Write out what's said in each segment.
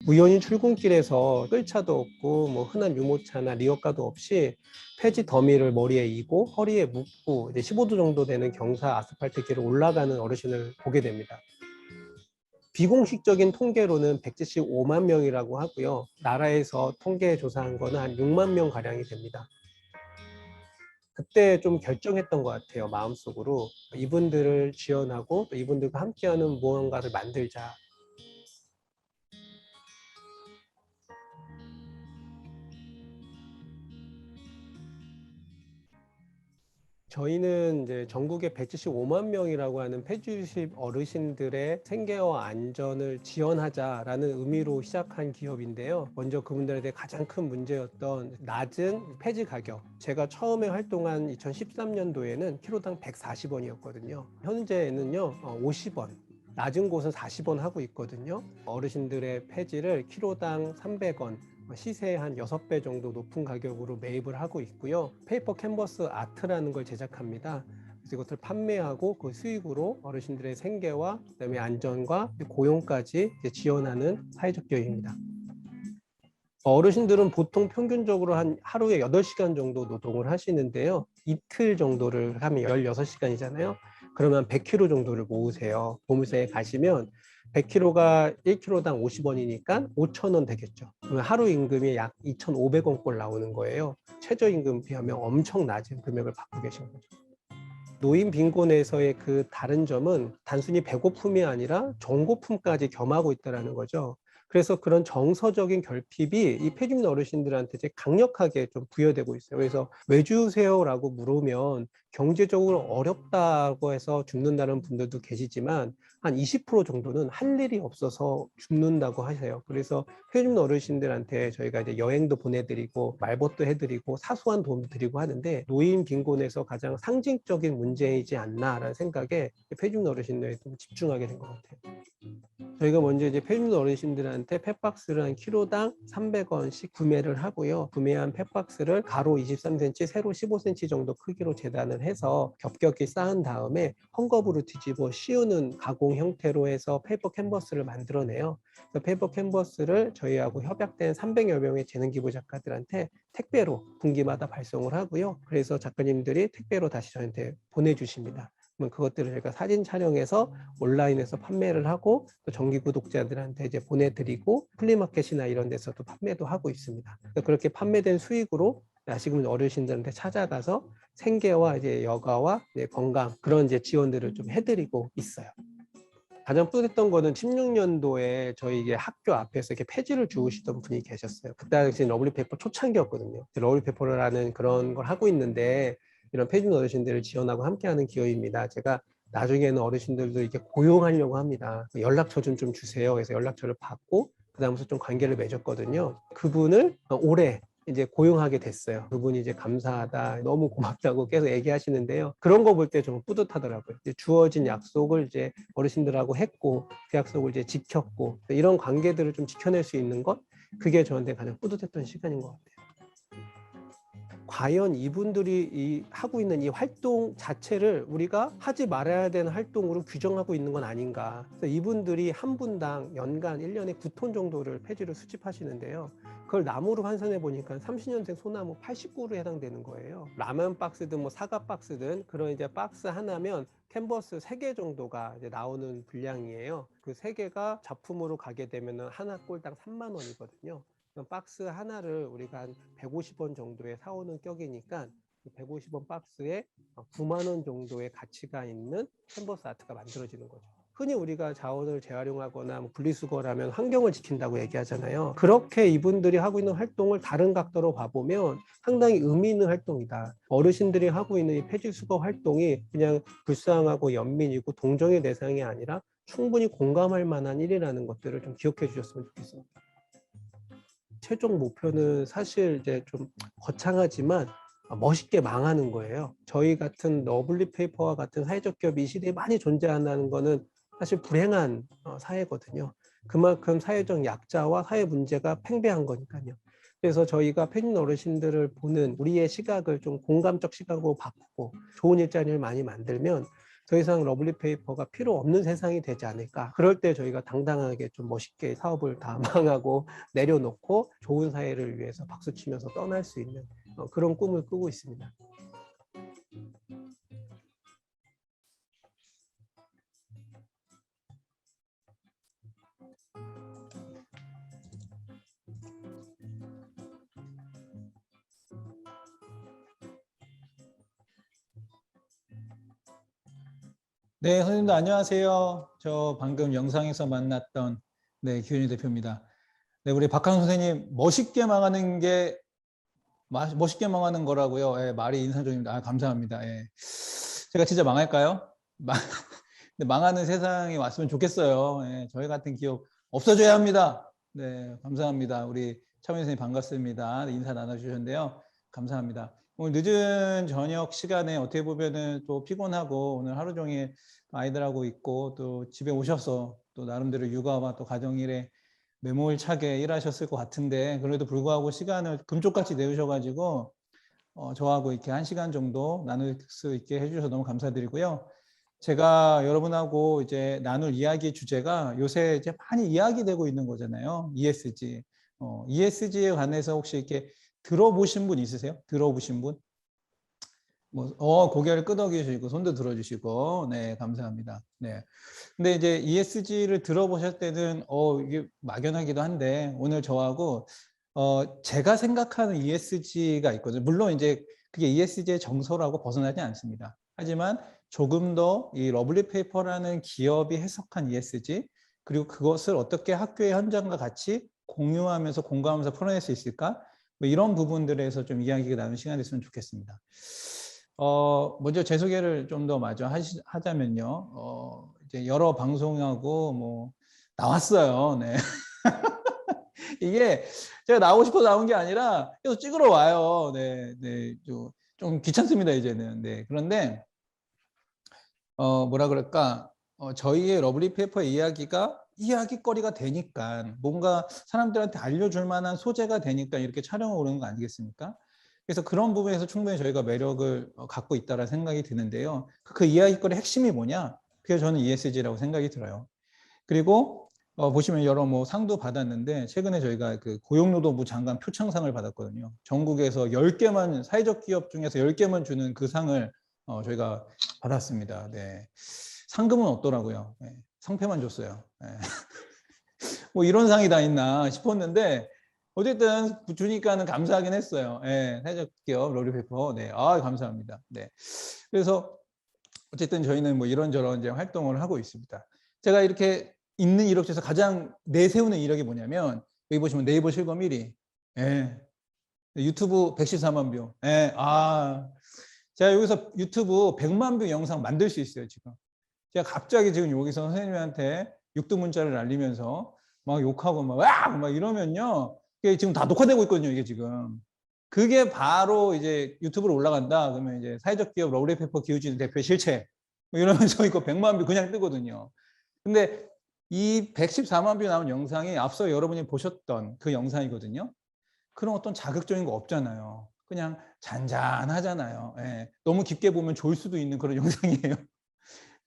우연히 출근길에서 끌차도 없고 뭐 흔한 유모차나 리어카도 없이 폐지 더미를 머리에 이고 허리에 묶고 이제 15도 정도 되는 경사 아스팔트 길을 올라가는 어르신을 보게 됩니다. 비공식적인 통계로는 175만 명이라고 하고요. 나라에서 통계 조사한 거는 한 6만 명 가량이 됩니다. 그때 좀 결정했던 것 같아요. 마음속으로 이분들을 지원하고 또 이분들과 함께하는 무언가를 만들자. 저희는 이제 전국에 175만 명이라고 하는 폐주식 어르신들의 생계와 안전을 지원하자라는 의미로 시작한 기업인데요. 먼저 그분들에 대해 가장 큰 문제였던 낮은 폐지 가격. 제가 처음에 활동한 2013년도에는 키로당 140원이었거든요. 현재는요, 50원. 낮은 곳은 40원 하고 있거든요. 어르신들의 폐지를 키로당 300원, 시세의 한 6배 정도 높은 가격으로 매입을 하고 있고요. 페이퍼 캔버스 아트라는 걸 제작합니다. 그래서 이것을 판매하고 그 수익으로 어르신들의 생계와 그다음에 안전과 고용까지 지원하는 사회적 기업입니다. 어르신들은 보통 평균적으로 한 하루에 8시간 정도 노동을 하시는데요. 이틀 정도를 하면 16시간이잖아요. 그러면 100kg 정도를 모으세요. 보물상에 가시면 100kg가 1kg당 50원이니까 5,000원 되겠죠. 그러면 하루 임금이 약 2,500원 꼴 나오는 거예요. 최저임금 비하면 엄청 낮은 금액을 받고 계신 거죠. 노인 빈곤에서의 그 다른 점은 단순히 배고픔이 아니라 정고품까지 겸하고 있다는 거죠. 그래서 그런 정서적인 결핍이 이 폐주민 어르신들한테 이제 강력하게 좀 부여되고 있어요. 그래서 왜 주세요라고 물으면 경제적으로 어렵다고 해서 죽는다는 분들도 계시지만 한 20% 정도는 할 일이 없어서 죽는다고 하세요. 그래서 폐주민 어르신들한테 저희가 이제 여행도 보내드리고 말벗도 해드리고 사소한 도움도 드리고 하는데 노인 빈곤에서 가장 상징적인 문제이지 않나라는 생각에 폐주민 어르신들에 좀 집중하게 된 것 같아요. 저희가 먼저 이제 폐주민 어르신들한테 펫박스를 한 키로당 300원씩 구매를 하고요. 구매한 펫박스를 가로 23cm, 세로 15cm 정도 크기로 재단을 해서 겹겹이 쌓은 다음에 헝겊으로 뒤집어 씌우는 가공 형태로 해서 페이퍼 캔버스를 만들어내요. 그래서 페이퍼 캔버스를 저희하고 협약된 300여 명의 재능기부 작가들한테 택배로 분기마다 발송을 하고요. 그래서 작가님들이 택배로 다시 저한테 보내주십니다. 그러면 그것들을 저희가 사진 촬영해서 온라인에서 판매를 하고 또 정기 구독자들한테 이제 보내드리고 플리마켓이나 이런 데서도 판매도 하고 있습니다. 그렇게 판매된 수익으로 아시는 어르신들한테 찾아가서 생계와 이제 여가와 이제 건강 그런 이제 지원들을 좀 해드리고 있어요. 가장 뿌듯했던 거는 16년도에 저희 이게 학교 앞에서 이렇게 폐지를 주우시던 분이 계셨어요. 그때 당시 러블리페이퍼 초창기였거든요. 러블리페이퍼라는 그런 걸 하고 있는데 이런 폐지 어르신들을 지원하고 함께하는 기업입니다. 제가 나중에는 어르신들도 이렇게 고용하려고 합니다. 연락처 좀 주세요. 그래서 연락처를 받고 그다음부터 좀 관계를 맺었거든요. 그분을 올해 이제 고용하게 됐어요. 그분이 이제 감사하다, 너무 고맙다고 계속 얘기하시는데요. 그런 거 볼 때 좀 뿌듯하더라고요. 이제 주어진 약속을 이제 어르신들하고 했고, 그 약속을 이제 지켰고, 이런 관계들을 좀 지켜낼 수 있는 것, 그게 저한테 가장 뿌듯했던 시간인 것 같아요. 과연 이분들이 하고 있는 이 활동 자체를 우리가 하지 말아야 되는 활동으로 규정하고 있는 건 아닌가. 그래서 이분들이 한 분당 연간 1년에 9톤 정도를 폐지를 수집하시는데요. 그걸 나무로 환산해 보니까 30년생 소나무 89로 해당되는 거예요. 라면 박스든 뭐 사과 박스든 그런 이제 박스 하나면 캔버스 3개 정도가 이제 나오는 분량이에요. 그 3개가 작품으로 가게 되면 하나 꼴당 3만 원이거든요. 박스 하나를 우리가 한 150원 정도에 사오는 격이니까 150원 박스에 9만 원 정도의 가치가 있는 캔버스 아트가 만들어지는 거죠. 흔히 우리가 자원을 재활용하거나 분리수거라면 환경을 지킨다고 얘기하잖아요. 그렇게 이분들이 하고 있는 활동을 다른 각도로 봐보면 상당히 의미 있는 활동이다. 어르신들이 하고 있는 이 폐지수거 활동이 그냥 불쌍하고 연민이고 동정의 대상이 아니라 충분히 공감할 만한 일이라는 것들을 좀 기억해 주셨으면 좋겠습니다. 최종 목표는 사실 이제 좀 거창하지만 멋있게 망하는 거예요. 저희 같은 러블리페이퍼와 같은 사회적 기업이 이 시대에 많이 존재한다는 거는 사실 불행한 사회거든요. 그만큼 사회적 약자와 사회 문제가 팽배한 거니까요. 그래서 저희가 폐진 어르신들을 보는 우리의 시각을 좀 공감적 시각으로 바꾸고 좋은 일자리를 많이 만들면 더 이상 러블리 페이퍼가 필요 없는 세상이 되지 않을까. 그럴 때 저희가 당당하게 좀 멋있게 사업을 다 망하고 내려놓고 좋은 사회를 위해서 박수치면서 떠날 수 있는 그런 꿈을 꾸고 있습니다. 네, 선생님도 안녕하세요. 저 방금 영상에서 만났던 기훈이 대표입니다. 네, 우리 박한 선생님 멋있게 망하는 게 멋있게 망하는 거라고요. 예, 말이 인상적입니다. 아, 감사합니다. 예. 제가 진짜 망할까요? 망하는 세상이 왔으면 좋겠어요. 예, 저희 같은 기업 없어져야 합니다. 네, 감사합니다. 우리 차민 선생님 반갑습니다. 네, 인사 나눠주셨는데요. 감사합니다. 오늘 늦은 저녁 시간에 어떻게 보면은 또 피곤하고 오늘 하루 종일 아이들하고 있고 또 집에 오셔서 또 나름대로 육아와 또 가정일에 매몰차게 일하셨을 것 같은데 그래도 불구하고 시간을 금쪽같이 내주셔가지고 저하고 이렇게 1시간 정도 나눌 수 있게 해주셔서 너무 감사드리고요. 제가 여러분하고 이제 나눌 이야기 주제가 요새 이제 많이 이야기되고 있는 거잖아요. ESG. ESG에 관해서 혹시 이렇게 들어보신 분 있으세요? 들어보신 분? 고개를 끄덕이시고 손도 들어주시고, 네, 감사합니다. 네. 근데 이제 ESG를 들어보실 때는, 이게 막연하기도 한데, 오늘 저하고, 제가 생각하는 ESG가 있거든요. 물론 이제 그게 ESG의 정서라고 벗어나지 않습니다. 하지만 조금 더 이 러블리 페이퍼라는 기업이 해석한 ESG, 그리고 그것을 어떻게 학교의 현장과 같이 공유하면서 공감하면서 풀어낼 수 있을까? 뭐 이런 부분들에서 좀 이야기가 나누는 시간이 됐으면 좋겠습니다. 먼저 제 소개를 좀 더 마저 하자면요. 이제 여러 방송하고 뭐 나왔어요. 네. 이게 제가 나오고 싶어서 나온 게 아니라 계속 찍으러 와요. 네, 네, 좀 귀찮습니다 이제는. 네, 그런데 뭐라 그럴까? 저희의 러블리 페이퍼 이야기가 이야기거리가 되니까 뭔가 사람들한테 알려줄 만한 소재가 되니까 이렇게 촬영을 오는 거 아니겠습니까? 그래서 그런 부분에서 충분히 저희가 매력을 갖고 있다는 생각이 드는데요. 그 이야기거리 핵심이 뭐냐? 그게 저는 ESG라고 생각이 들어요. 그리고 보시면 여러 뭐 상도 받았는데 최근에 저희가 그 고용노동부 장관 표창상을 받았거든요. 전국에서 10개만 사회적 기업 중에서 10개만 주는 그 상을 저희가 받았습니다. 네. 상금은 없더라고요. 네. 상패만 줬어요. 네. 뭐 이런 상이 다 있나 싶었는데 어쨌든 주니까는 감사하긴 했어요. 네. 사회적 기업 러블리페이퍼. 네. 아, 감사합니다. 네. 그래서 어쨌든 저희는 뭐 이런저런 이제 활동을 하고 있습니다. 제가 이렇게 있는 이력 중에서 가장 내세우는 이력이 뭐냐면 여기 보시면 네이버 실검 1위. 예. 유튜브 114만 뷰. 예. 아. 제가 여기서 유튜브 100만 뷰 영상 만들 수 있어요, 지금. 제가 갑자기 지금 여기서 선생님한테 육두 문자를 날리면서 막 욕하고 막 이러면요. 이게 지금 다 녹화되고 있거든요, 이게 지금. 그게 바로 이제 유튜브로 올라간다. 그러면 이제 사회적 기업 러블리 페이퍼 기후진 대표 실체. 뭐 이러면서 이거 100만 뷰 그냥 뜨거든요. 근데 이 114만 뷰 나온 영상이 앞서 여러분이 보셨던 그 영상이거든요. 그런 어떤 자극적인 거 없잖아요. 그냥 잔잔하잖아요. 예. 너무 깊게 보면 좋을 수도 있는 그런 영상이에요.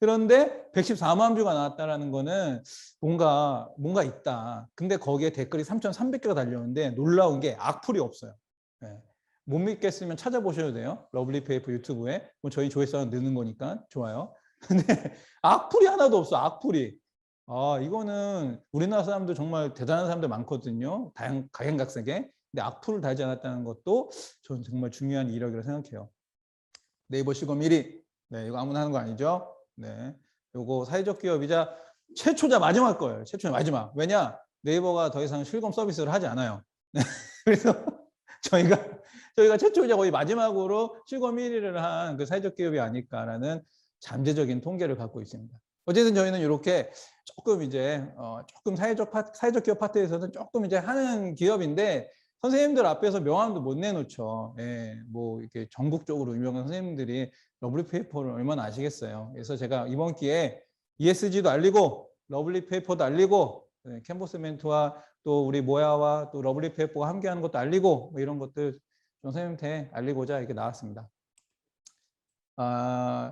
그런데 114만 뷰가 나왔다는 거는 뭔가 있다. 근데 거기에 댓글이 3,300개가 달렸는데 놀라운 게 악플이 없어요. 예. 못 믿겠으면 찾아보셔도 돼요. 러블리 페이퍼 유튜브에. 뭐 저희 조회수가 느는 거니까 좋아요. 근데 악플이 하나도 없어. 악플이. 아, 이거는 우리나라 사람들 정말 대단한 사람들 많거든요. 각양각색에. 근데 악플을 달지 않았다는 것도 저는 정말 중요한 이력이라고 생각해요. 네이버 실검 1위. 네, 이거 아무나 하는 거 아니죠? 네. 요거 사회적 기업이자 최초자 마지막 거예요. 최초자 마지막. 왜냐? 네이버가 더 이상 실검 서비스를 하지 않아요. 네. 그래서 저희가 최초이자 거의 마지막으로 실검 1위를 한 그 사회적 기업이 아닐까라는 잠재적인 통계를 갖고 있습니다. 어쨌든 저희는 이렇게 조금 이제 조금 사회적 기업 파트에서는 조금 이제 하는 기업인데 선생님들 앞에서 명함도 못 내놓죠. 예, 뭐 이렇게 전국적으로 유명한 선생님들이 러블리 페이퍼를 얼마나 아시겠어요. 그래서 제가 이번 기회에 ESG도 알리고 러블리 페이퍼도 알리고 캔버스 멘토와 또 우리 모야와 또 러블리 페이퍼가 함께하는 것도 알리고 뭐 이런 것들 선생님한테 알리고자 이렇게 나왔습니다.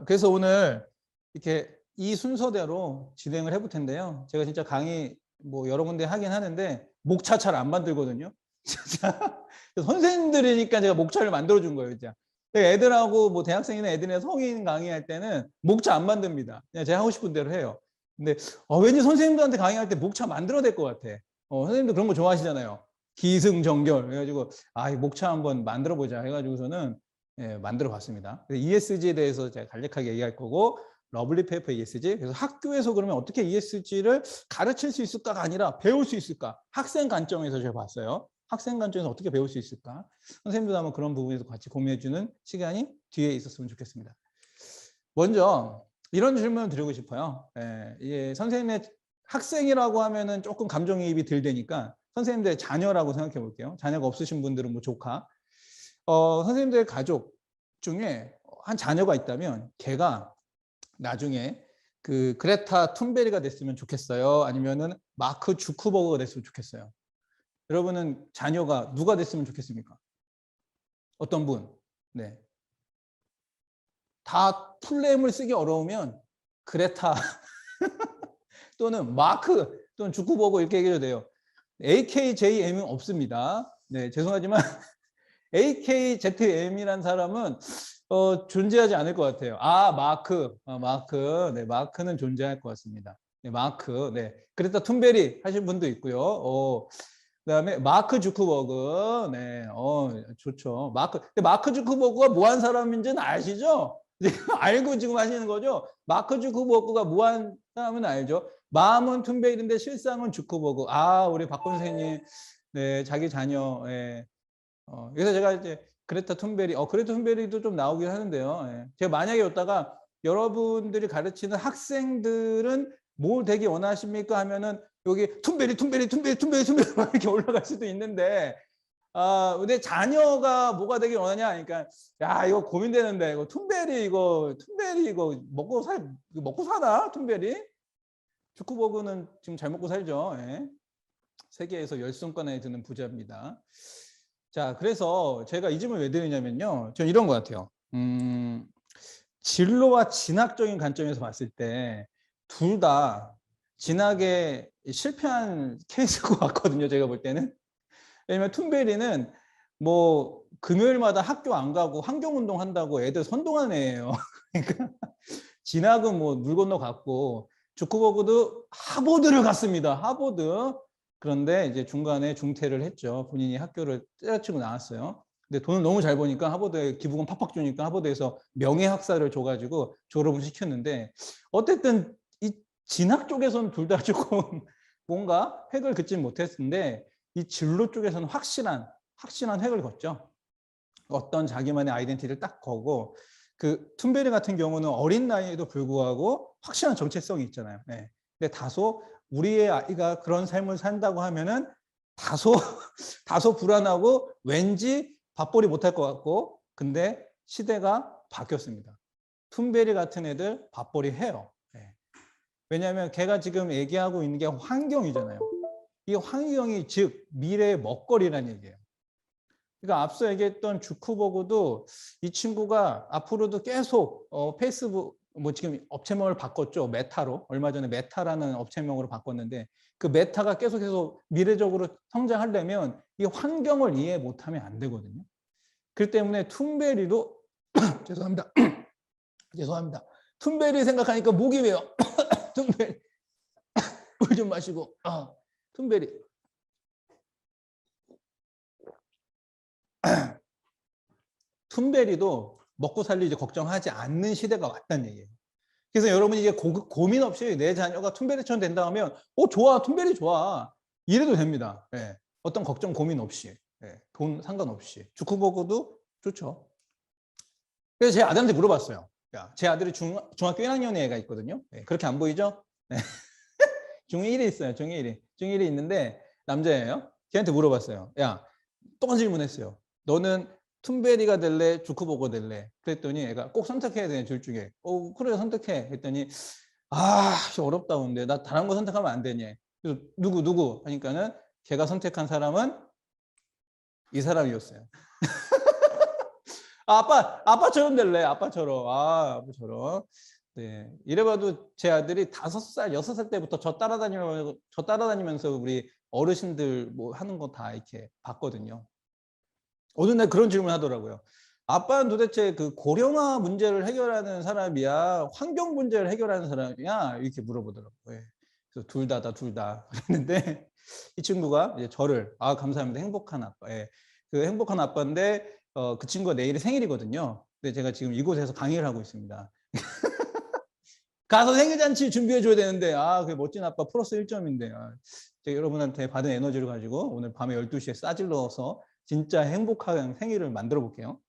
그래서 오늘 이렇게 이 순서대로 진행을 해볼 텐데요. 제가 진짜 강의 뭐 여러 군데 하긴 하는데 목차 잘 안 만들거든요. 진짜 선생님들이니까 제가 목차를 만들어 준 거예요, 진짜. 애들하고 뭐 대학생이나 애들이나 성인 강의할 때는 목차 안 만듭니다. 그냥 제가 하고 싶은 대로 해요. 근데 왠지 선생님들한테 강의할 때 목차 만들어야 될 것 같아. 선생님도 그런 거 좋아하시잖아요. 기승전결 해가지고 이 목차 한번 만들어 보자 해가지고서는 만들어 봤습니다. ESG에 대해서 제가 간략하게 얘기할 거고, 러블리 페이퍼 ESG. 그래서 학교에서 그러면 어떻게 ESG를 가르칠 수 있을까가 아니라 배울 수 있을까? 학생 관점에서 제가 봤어요. 학생 관점에서 어떻게 배울 수 있을까? 선생님도 한번 그런 부분에서 같이 고민해주는 시간이 뒤에 있었으면 좋겠습니다. 먼저 이런 질문을 드리고 싶어요. 선생님의 학생이라고 하면은 조금 감정이입이 덜 되니까 선생님들의 자녀라고 생각해 볼게요. 자녀가 없으신 분들은 뭐 조카. 선생님들의 가족 중에 한 자녀가 있다면 걔가 나중에 그 그레타 툰베리가 됐으면 좋겠어요? 아니면은 마크 주크버그가 됐으면 좋겠어요? 여러분은 자녀가 누가 됐으면 좋겠습니까? 어떤 분? 네. 다 풀네임을 쓰기 어려우면 그레타 또는 마크 또는 주크버그 이렇게 얘기해도 돼요. AKJM은 없습니다. 네, 죄송하지만 AKZM이라는 사람은 존재하지 않을 것 같아요. 마크. 네, 마크는 존재할 것 같습니다. 네, 마크. 네. 그레타 툰베리 하신 분도 있고요. 그다음에 마크 주크버그. 네. 좋죠. 근데 마크 주크버그가 뭐 한 사람인지는 아시죠? 알고 지금 하시는 거죠? 마크 주크버그가 뭐 한 사람은 알죠? 마음은 툰베리인데 실상은 주크버그. 우리 박권 선생님. 네, 자기 자녀. 그래서 제가 이제 그레타 툰베리도 좀 나오긴 하는데요. 제가 만약에 여기다가 여러분들이 가르치는 학생들은 뭘 되게 원하십니까 하면은 여기 툰베리 이렇게 올라갈 수도 있는데, 근데 자녀가 뭐가 되길 원하냐, 그러니까 이거 고민되는데 툰베리 이거 먹고 사나 툰베리? 주크버그는 지금 잘 먹고 살죠. 세계에서 10손권 안에 드는 부자입니다. 자, 그래서 제가 이 질문을 왜 드리냐면요. 저는 이런 것 같아요. 진로와 진학적인 관점에서 봤을 때 둘 다 진학에 실패한 케이스일 것 같거든요. 제가 볼 때는. 왜냐면 툰베리는 뭐 금요일마다 학교 안 가고 환경운동 한다고 애들 선동한 애예요. 그러니까 진학은 뭐 물 건너 갔고, 주크버그도 하버드를 갔습니다. 하버드. 그런데 이제 중간에 중퇴를 했죠. 본인이 학교를 때려치고 나왔어요. 근데 돈을 너무 잘 버니까 하버드에 기부금 팍팍 주니까 하버드에서 명예학사를 줘가지고 졸업을 시켰는데, 어쨌든 이 진학 쪽에서는 둘 다 조금 뭔가 획을 긋지 못했는데, 이 진로 쪽에서는 확실한 획을 걷죠. 어떤 자기만의 아이덴티티를 딱 거고, 그 툰베리 같은 경우는 어린 나이에도 불구하고 확실한 정체성이 있잖아요. 근데 다소 우리의 아이가 그런 삶을 산다고 하면은 다소 불안하고 왠지 밥벌이 못할 것 같고, 근데 시대가 바뀌었습니다. 툰베리 같은 애들 밥벌이 해요. 왜냐하면 걔가 지금 얘기하고 있는 게 환경이잖아요. 이 환경이 즉 미래의 먹거리라는 얘기예요. 그러니까 앞서 얘기했던 주크버그도 이 친구가 앞으로도 계속 페이스북 뭐 지금 업체명을 바꿨죠. 메타로. 얼마 전에 메타라는 업체명으로 바꿨는데, 그 메타가 계속해서 미래적으로 성장하려면 이 환경을 이해 못하면 안 되거든요. 그렇기 때문에 툰베리도 죄송합니다. 툰베리 생각하니까 목이 메요. 툰베리 물 좀 마시고. 툰베리. 툰베리도 먹고 살리지 걱정하지 않는 시대가 왔다는 얘기예요. 그래서 여러분이 이제 고민 없이 내 자녀가 툰베리처럼 된다 하면 좋아, 툰베리 좋아, 이래도 됩니다. 어떤 걱정 고민 없이, 돈 상관없이. 주크버그도 좋죠. 그래서 제 아들한테 물어봤어요. 제 아들이 중학교 1학년의 애가 있거든요. 그렇게 안 보이죠? 중1이 있어요. 중1이 있는데 남자예요. 걔한테 물어봤어요. 똑같은 질문했어요. 너는 툰베리가 될래? 주크버그 될래? 그랬더니 애가 꼭 선택해야 되는 둘 중에. 그래, 선택해. 했더니 어렵다. 근데 나 다른 거 선택하면 안 되냐. 그래서 누구 하니까는 걔가 선택한 사람은 이 사람이었어요. 아빠처럼 될래? 아빠처럼. 아빠처럼. 네. 이래봐도 제 아들이 5살, 6살 때부터 저 따라다니면서 우리 어르신들 뭐 하는 거 다 이렇게 봤거든요. 어느 날 그런 질문을 하더라고요. 아빠는 도대체 그 고령화 문제를 해결하는 사람이야, 환경 문제를 해결하는 사람이야? 이렇게 물어보더라고요. 예. 그래서 둘 다다, 둘 다. 그랬는데 이 친구가 이제 저를, 아, 감사합니다. 행복한 아빠. 예. 그 행복한 아빠인데, 그 친구가 내일이 생일이거든요. 근데 제가 지금 이곳에서 강의를 하고 있습니다. 가서 생일잔치 준비해 줘야 되는데, 아, 그 멋진 아빠 플러스 1점인데, 아, 제가 여러분한테 받은 에너지를 가지고 오늘 밤에 12시에 싸질러서 진짜 행복한 생일을 만들어 볼게요.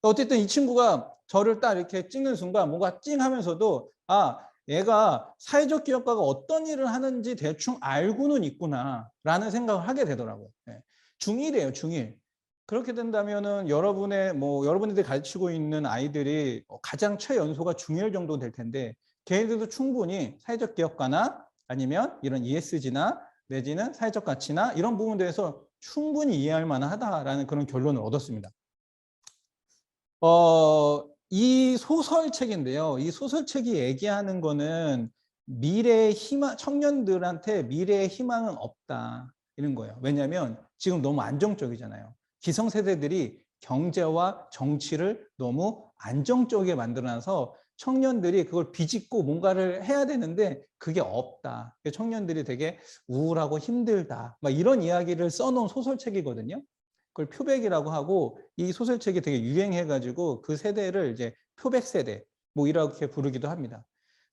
어쨌든 이 친구가 저를 딱 이렇게 찍는 순간 뭔가 찡 하면서도, 아, 얘가 사회적 기업가가 어떤 일을 하는지 대충 알고는 있구나 라는 생각을 하게 되더라고요. 예. 중1이에요, 중1. 그렇게 된다면은 여러분들이 가르치고 있는 아이들이 가장 최연소가 중1 정도 될 텐데, 걔네들도 충분히 사회적 기업가나 아니면 이런 ESG나 내지는 사회적 가치나 이런 부분들에서 충분히 이해할 만하다라는 그런 결론을 얻었습니다. 이 소설책인데요. 이 소설책이 얘기하는 거는 미래의 희망, 청년들한테 미래의 희망은 없다. 이런 거예요. 왜냐하면 지금 너무 안정적이잖아요. 기성세대들이 경제와 정치를 너무 안정적이게 만들어놔서 청년들이 그걸 비집고 뭔가를 해야 되는데 그게 없다. 청년들이 되게 우울하고 힘들다. 막 이런 이야기를 써놓은 소설책이거든요. 그걸 표백이라고 하고, 이 소설책이 되게 유행해가지고 그 세대를 이제 표백 세대 뭐 이렇게 부르기도 합니다.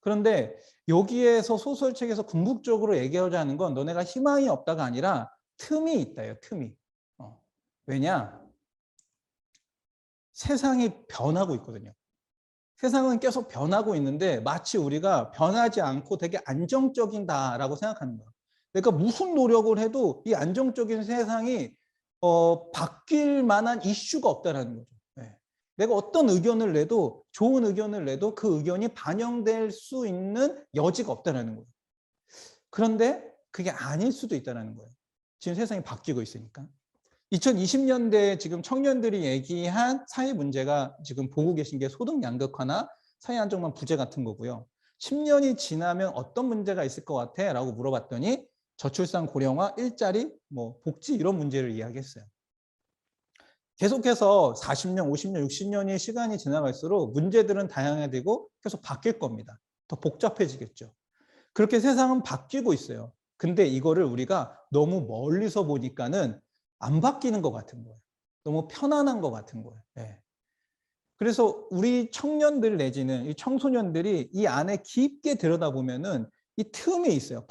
그런데 여기에서 소설책에서 궁극적으로 얘기하자 하는 건 너네가 희망이 없다가 아니라 틈이 있다요. 틈이. 왜냐? 세상이 변하고 있거든요. 세상은 계속 변하고 있는데 마치 우리가 변하지 않고 되게 안정적이다라고 생각하는 거예요. 그러니까 무슨 노력을 해도 이 안정적인 세상이 바뀔 만한 이슈가 없다라는 거죠. 네. 내가 어떤 의견을 내도, 좋은 의견을 내도 그 의견이 반영될 수 있는 여지가 없다라는 거예요. 그런데 그게 아닐 수도 있다는 거예요. 지금 세상이 바뀌고 있으니까. 2020년대 지금 청년들이 얘기한 사회 문제가 지금 보고 계신 게 소득 양극화나 사회 안정망 부재 같은 거고요. 10년이 지나면 어떤 문제가 있을 것 같아? 라고 물어봤더니 저출산 고령화, 일자리, 뭐 복지 이런 문제를 이야기했어요. 계속해서 40년, 50년, 60년의 시간이 지나갈수록 문제들은 다양해지고 계속 바뀔 겁니다. 더 복잡해지겠죠. 그렇게 세상은 바뀌고 있어요. 근데 이거를 우리가 너무 멀리서 보니까는 안 바뀌는 것 같은 거예요. 너무 편안한 것 같은 거예요. 네. 그래서 우리 청년들 내지는 이 청소년들이 이 안에 깊게 들여다보면은 이 틈이 있어요.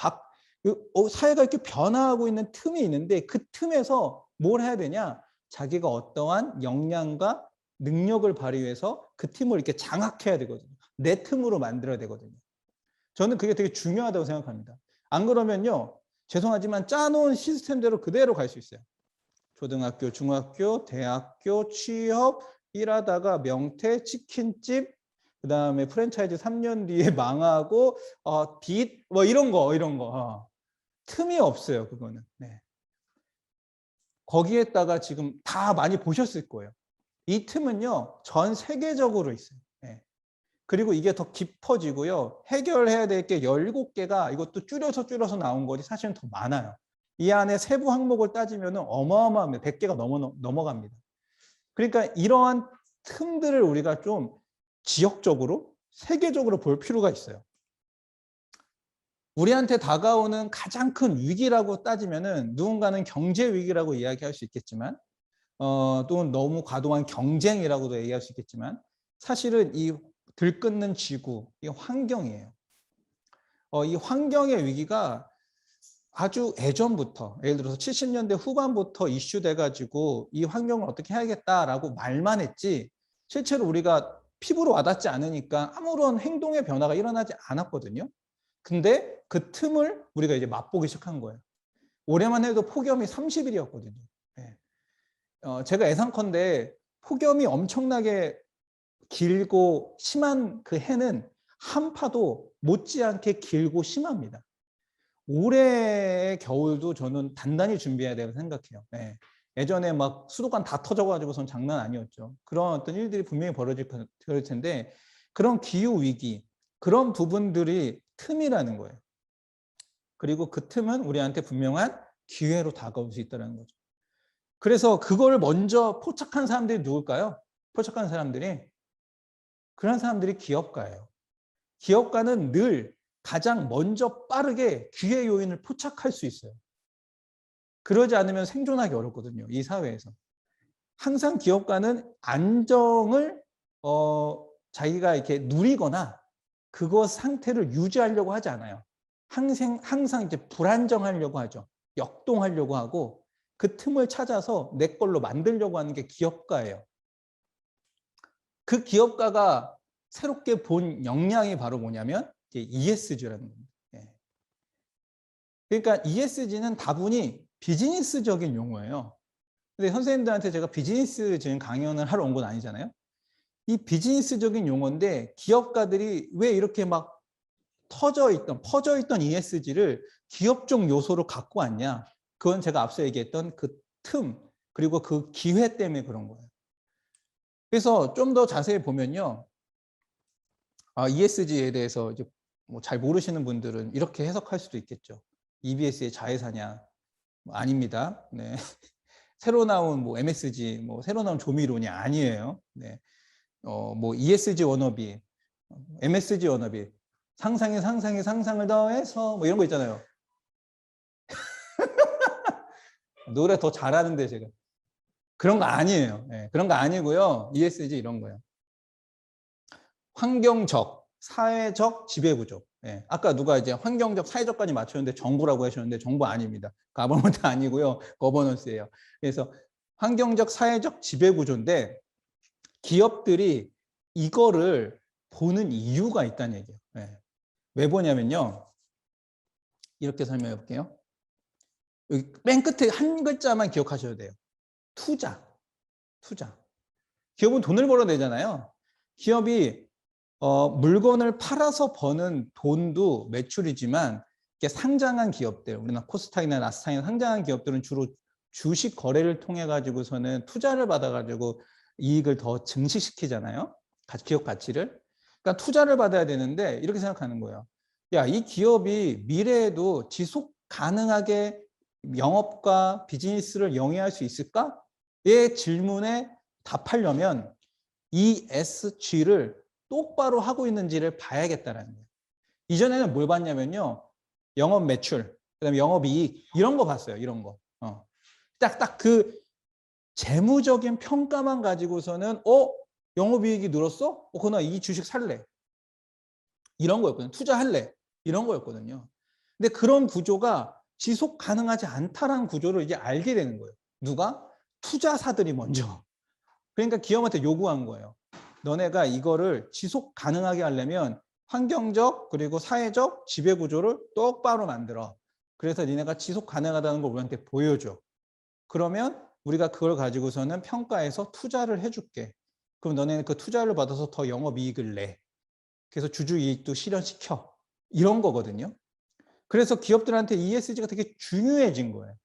사회가 이렇게 변화하고 있는 틈이 있는데 그 틈에서 뭘 해야 되냐? 자기가 어떠한 역량과 능력을 발휘해서 그 틈을 이렇게 장악해야 되거든요. 내 틈으로 만들어야 되거든요. 저는 그게 되게 중요하다고 생각합니다. 안 그러면요, 죄송하지만 짜놓은 시스템대로 그대로 갈 수 있어요. 초등학교, 중학교, 대학교, 취업, 일하다가 명태, 치킨집, 그 다음에 프랜차이즈 3년 뒤에 망하고, 빚, 뭐 이런 거. 틈이 없어요, 그거는. 네. 거기에다가 지금 다 많이 보셨을 거예요. 이 틈은요, 전 세계적으로 있어요. 네. 그리고 이게 더 깊어지고요. 해결해야 될 게 17개가 이것도 줄여서 나온 것이 사실은 더 많아요. 이 안에 세부 항목을 따지면 어마어마합니다. 100개가 넘어갑니다. 그러니까 이러한 틈들을 우리가 좀 지역적으로, 세계적으로 볼 필요가 있어요. 우리한테 다가오는 가장 큰 위기라고 따지면은 누군가는 경제 위기라고 이야기할 수 있겠지만, 또는 너무 과도한 경쟁이라고도 얘기할 수 있겠지만, 사실은 이 들끓는 지구, 이 환경이에요. 이 환경의 위기가 아주 예전부터, 예를 들어서 70년대 후반부터 이슈돼가지고 이 환경을 어떻게 해야겠다라고 말만 했지, 실제로 우리가 피부로 와닿지 않으니까 아무런 행동의 변화가 일어나지 않았거든요. 근데 그 틈을 우리가 이제 맛보기 시작한 거예요. 올해만 해도 폭염이 30일이었거든요. 네. 제가 예상컨대 폭염이 엄청나게 길고 심한 그 해는 한파도 못지않게 길고 심합니다. 올해의 겨울도 저는 단단히 준비해야 된다고 생각해요. 네. 예전에 막 수도관 다 터져가지고선 장난 아니었죠. 그런 어떤 일들이 분명히 벌어질 텐데, 그런 기후 위기, 그런 부분들이 틈이라는 거예요. 그리고 그 틈은 우리한테 분명한 기회로 다가올 수 있다는 거죠. 그래서 그걸 먼저 포착한 사람들이 누굴까요? 포착한 사람들이 그런 사람들이 기업가예요. 기업가는 늘 가장 먼저 빠르게 기회 요인을 포착할 수 있어요. 그러지 않으면 생존하기 어렵거든요. 이 사회에서. 항상 기업가는 안정을 자기가 이렇게 누리거나 그것 상태를 유지하려고 하지 않아요. 항상 이제 불안정하려고 하죠. 역동하려고 하고 그 틈을 찾아서 내 걸로 만들려고 하는 게 기업가예요. 그 기업가가 새롭게 본 역량이 바로 뭐냐면 ESG라는 겁니다. 그러니까 ESG는 다분히 비즈니스적인 용어예요. 근데 선생님들한테 제가 비즈니스적인 강연을 하러 온 건 아니잖아요. 이 비즈니스적인 용어인데 기업가들이 왜 이렇게 막 퍼져 있던 ESG를 기업적 요소로 갖고 왔냐? 그건 제가 앞서 얘기했던 그 틈, 그리고 그 기회 때문에 그런 거예요. 그래서 좀 더 자세히 보면요. ESG에 대해서 이제 뭐 잘 모르시는 분들은 이렇게 해석할 수도 있겠죠. EBS의 자회사냐? 아닙니다. 네. 새로 나온 뭐 MSG, 뭐 새로 나온 조미료냐? 아니에요. 네. 뭐 ESG 워너비, MSG 워너비, 상상을 더해서 뭐 이런 거 있잖아요. 노래 더 잘하는데 제가 그런 거 아니에요. 네. 그런 거 아니고요. ESG 이런 거예요. 환경적, 사회적 지배구조. 예. 아까 누가 이제 환경적, 사회적까지 맞췄는데 정부라고 하셨는데 정부 아닙니다. 가버먼트 아니고요. 거버넌스예요. 그래서 환경적, 사회적 지배구조인데 기업들이 이거를 보는 이유가 있다는 얘기예요. 예. 왜 보냐면요. 이렇게 설명해 볼게요. 여기 맨 끝에 한 글자만 기억하셔야 돼요. 투자. 기업은 돈을 벌어내잖아요. 기업이 물건을 팔아서 버는 돈도 매출이지만 상장한 기업들, 우리나 코스닥이나 나스닥이나 상장한 기업들은 주로 주식 거래를 통해 가지고서는 투자를 받아 가지고 이익을 더 증식시키잖아요. 기업 가치를. 그러니까 투자를 받아야 되는데 이렇게 생각하는 거예요. 야, 이 기업이 미래에도 지속 가능하게 영업과 비즈니스를 영위할 수 있을까? 의 질문에 답하려면 ESG를 똑바로 하고 있는지를 봐야겠다라는 거예요. 이전에는 뭘 봤냐면요. 영업 매출, 그다음에 영업이익 이런 거 봤어요. 이런 거. 딱 그 재무적인 평가만 가지고서는 영업이익이 늘었어? 그나 이 주식 살래. 이런 거였거든요. 투자할래. 이런 거였거든요. 근데 그런 구조가 지속 가능하지 않다라는 구조를 이제 알게 되는 거예요. 누가? 투자사들이 먼저. 그러니까 기업한테 요구한 거예요. 너네가 이거를 지속 가능하게 하려면 환경적 그리고 사회적 지배구조를 똑바로 만들어. 그래서 니네가 지속 가능하다는 걸 우리한테 보여줘. 그러면 우리가 그걸 가지고서는 평가해서 투자를 해줄게. 그럼 너네는 그 투자를 받아서 더 영업이익을 내. 그래서 주주이익도 실현시켜. 이런 거거든요. 그래서 기업들한테 ESG가 되게 중요해진 거예요.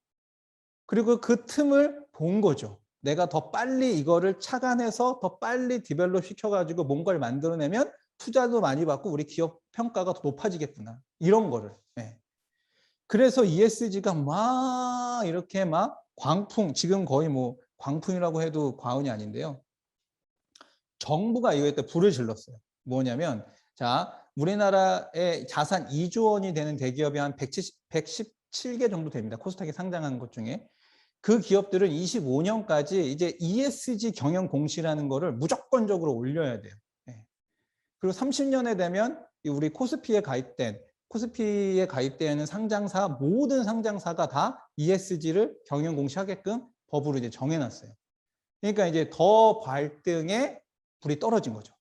그리고 그 틈을 본 거죠. 내가 더 빨리 이거를 착안해서 더 빨리 디벨롭 시켜가지고 뭔가를 만들어내면 투자도 많이 받고 우리 기업 평가가 더 높아지겠구나. 이런 거를. 네. 그래서 ESG가 막 이렇게 막 광풍, 지금 거의 뭐 광풍이라고 해도 과언이 아닌데요. 정부가 이거에 불을 질렀어요. 뭐냐면, 자, 우리나라의 자산 2조 원이 되는 대기업이 한 117개 정도 됩니다. 코스닥에 상장한 것 중에. 그 기업들은 25년까지 이제 ESG 경영 공시라는 거를 무조건적으로 올려야 돼요. 그리고 30년에 되면 우리 코스피에 가입되는 상장사, 모든 상장사가 다 ESG를 경영 공시하게끔 법으로 이제 정해놨어요. 그러니까 이제 더 발등에 불이 떨어진 거죠.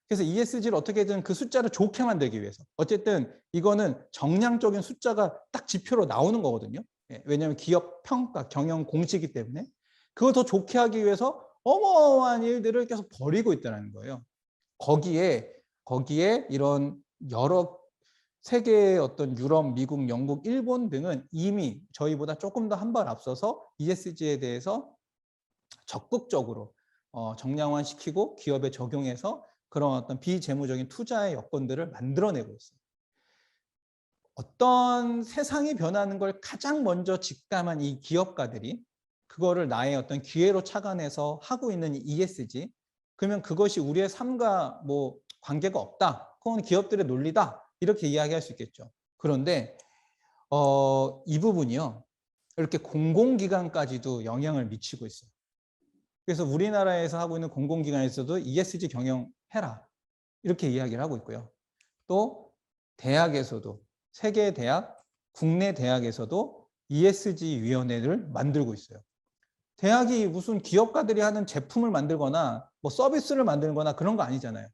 그래서 ESG를 어떻게든 그 숫자를 좋게 만들기 위해서. 어쨌든 이거는 정량적인 숫자가 딱 지표로 나오는 거거든요. 왜냐하면 기업 평가, 경영 공시이기 때문에 그걸 더 좋게 하기 위해서 어마어마한 일들을 계속 벌이고 있다는 거예요. 거기에 이런 여러 세계의 어떤 유럽, 미국, 영국, 일본 등은 이미 저희보다 조금 더 한 발 앞서서 ESG에 대해서 적극적으로 정량화시키고 기업에 적용해서 그런 어떤 비재무적인 투자의 여건들을 만들어내고 있어요. 어떤 세상이 변하는 걸 가장 먼저 직감한 이 기업가들이 그거를 나의 어떤 기회로 착안해서 하고 있는 ESG, 그러면 그것이 우리의 삶과 뭐 관계가 없다. 그건 기업들의 논리다. 이렇게 이야기할 수 있겠죠. 그런데 이 부분이요. 이렇게 공공기관까지도 영향을 미치고 있어요. 그래서 우리나라에서 하고 있는 공공기관에서도 ESG 경영해라. 이렇게 이야기를 하고 있고요. 또 대학에서도 세계 대학, 국내 대학에서도 ESG 위원회를 만들고 있어요. 대학이 무슨 기업가들이 하는 제품을 만들거나 뭐 서비스를 만들거나 그런 거 아니잖아요.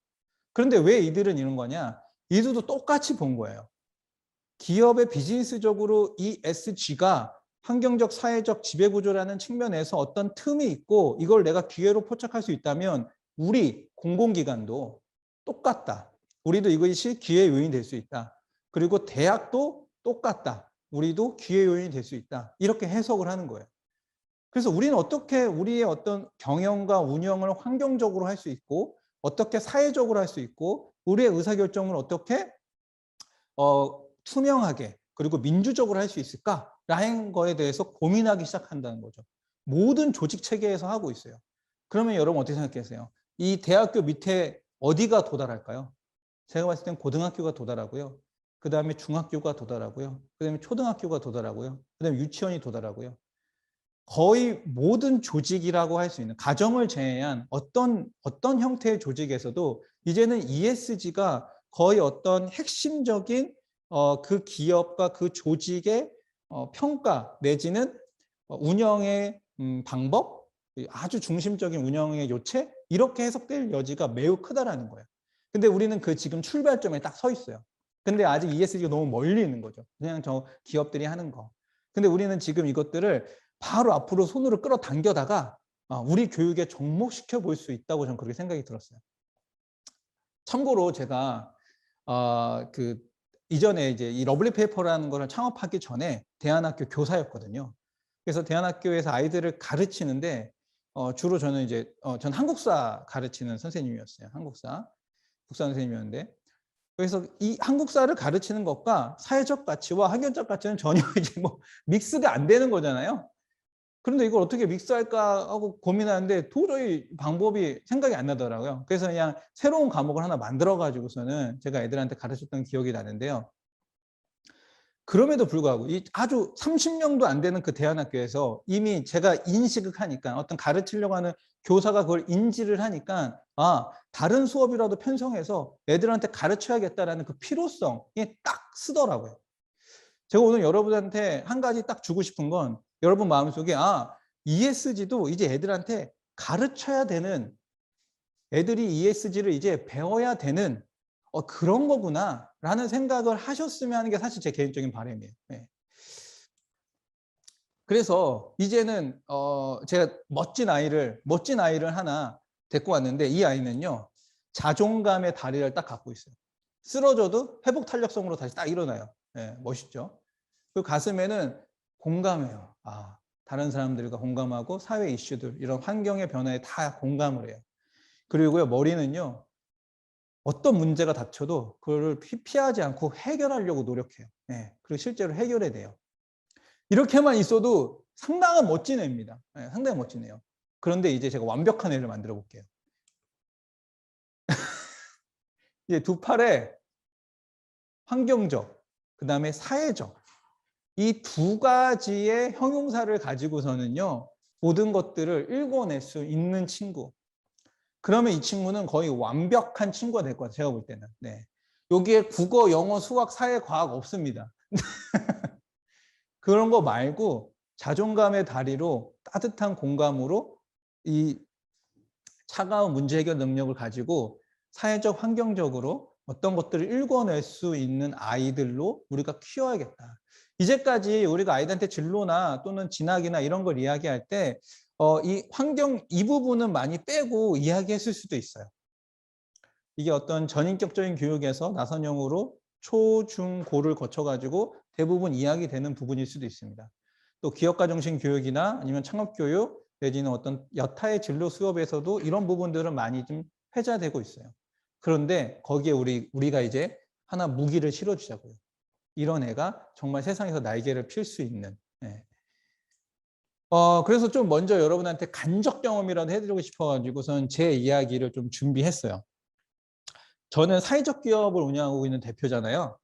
그런데 왜 이들은 이런 거냐? 이들도 똑같이 본 거예요. 기업의 비즈니스적으로 ESG가 환경적, 사회적 지배구조라는 측면에서 어떤 틈이 있고 이걸 내가 기회로 포착할 수 있다면 우리 공공기관도 똑같다. 우리도 이것이 기회 요인이 될 수 있다. 그리고 대학도 똑같다. 우리도 기회 요인이 될 수 있다. 이렇게 해석을 하는 거예요. 그래서 우리는 어떻게 우리의 어떤 경영과 운영을 환경적으로 할 수 있고 어떻게 사회적으로 할 수 있고 우리의 의사결정을 어떻게 투명하게 그리고 민주적으로 할 수 있을까라는 거에 대해서 고민하기 시작한다는 거죠. 모든 조직 체계에서 하고 있어요. 그러면 여러분 어떻게 생각하세요? 이 대학교 밑에 어디가 도달할까요? 제가 봤을 땐 고등학교가 도달하고요. 그 다음에 중학교가 도달하고요. 그 다음에 초등학교가 도달하고요. 그 다음에 유치원이 도달하고요. 거의 모든 조직이라고 할 수 있는 가정을 제외한 어떤 형태의 조직에서도 이제는 ESG가 거의 어떤 핵심적인 그 기업과 그 조직의 평가 내지는 운영의 방법, 아주 중심적인 운영의 요체 이렇게 해석될 여지가 매우 크다라는 거예요. 근데 우리는 그 지금 출발점에 딱 서 있어요. 근데 아직 ESG가 너무 멀리 있는 거죠. 그냥 저 기업들이 하는 거. 근데 우리는 지금 이것들을 바로 앞으로 손으로 끌어당겨다가 우리 교육에 접목시켜 볼 수 있다고 저는 그렇게 생각이 들었어요. 참고로 제가 그 이전에 이제 이 러블리 페이퍼라는 거를 창업하기 전에 대안학교 교사였거든요. 그래서 대안학교에서 아이들을 가르치는데 주로 저는 이제 전 한국사 가르치는 선생님이었어요. 한국사 국사 선생님이었는데 그래서 이 한국사를 가르치는 것과 사회적 가치와 환경적 가치는 전혀 이제 뭐 믹스가 안 되는 거잖아요. 그런데 이걸 어떻게 믹스할까 하고 고민하는데 도저히 방법이 생각이 안 나더라고요. 그래서 그냥 새로운 과목을 하나 만들어 가지고서는 제가 애들한테 가르쳤던 기억이 나는데요. 그럼에도 불구하고 이 아주 30명도 안 되는 그 대안학교에서 이미 제가 인식을 하니까 어떤 가르치려고 하는 교사가 그걸 인지를 하니까 다른 수업이라도 편성해서 애들한테 가르쳐야겠다라는 그 필요성이 딱 쓰더라고요. 제가 오늘 여러분한테 한 가지 딱 주고 싶은 건 여러분 마음속에 ESG도 이제 애들한테 가르쳐야 되는 애들이 ESG를 이제 배워야 되는 그런 거구나 라는 생각을 하셨으면 하는 게 사실 제 개인적인 바람이에요. 네. 그래서 이제는 제가 멋진 아이를 하나 데리고 왔는데 이 아이는요 자존감의 다리를 딱 갖고 있어요. 쓰러져도 회복 탄력성으로 다시 딱 일어나요. 네, 멋있죠. 그 가슴에는 공감해요. 다른 사람들과 공감하고 사회 이슈들 이런 환경의 변화에 다 공감을 해요. 그리고요 머리는요 어떤 문제가 닥쳐도 그거를 피하지 않고 해결하려고 노력해요. 네, 그리고 실제로 해결해내요. 이렇게만 있어도 상당한 멋진 애입니다. 네, 상당히 멋진 애요. 그런데 이제 제가 완벽한 애를 만들어 볼게요. 이제 두 팔에 환경적, 그 다음에 사회적 이 두 가지의 형용사를 가지고서는요 모든 것들을 읽어낼 수 있는 친구. 그러면 이 친구는 거의 완벽한 친구가 될 것 같아요. 제가 볼 때는. 네. 여기에 국어, 영어, 수학, 사회, 과학 없습니다. 그런 거 말고 자존감의 다리로 따뜻한 공감으로 이 차가운 문제 해결 능력을 가지고 사회적, 환경적으로 어떤 것들을 읽어낼 수 있는 아이들로 우리가 키워야겠다. 이제까지 우리가 아이들한테 진로나 또는 진학이나 이런 걸 이야기할 때 이 환경 이 부분은 많이 빼고 이야기했을 수도 있어요. 이게 어떤 전인격적인 교육에서 나선형으로 초, 중, 고를 거쳐가지고 대부분 이야기되는 부분일 수도 있습니다. 또 기업가 정신 교육이나 아니면 창업교육 내지는 어떤 여타의 진로 수업에서도 이런 부분들은 많이 좀 회자되고 있어요. 그런데 거기에 우리가 이제 하나 무기를 실어주자고요. 이런 애가 정말 세상에서 날개를 필 수 있는. 예. 그래서 좀 먼저 여러분한테 간접 경험이라도 해드리고 싶어가지고선 제 이야기를 좀 준비했어요. 저는 사회적 기업을 운영하고 있는 대표잖아요.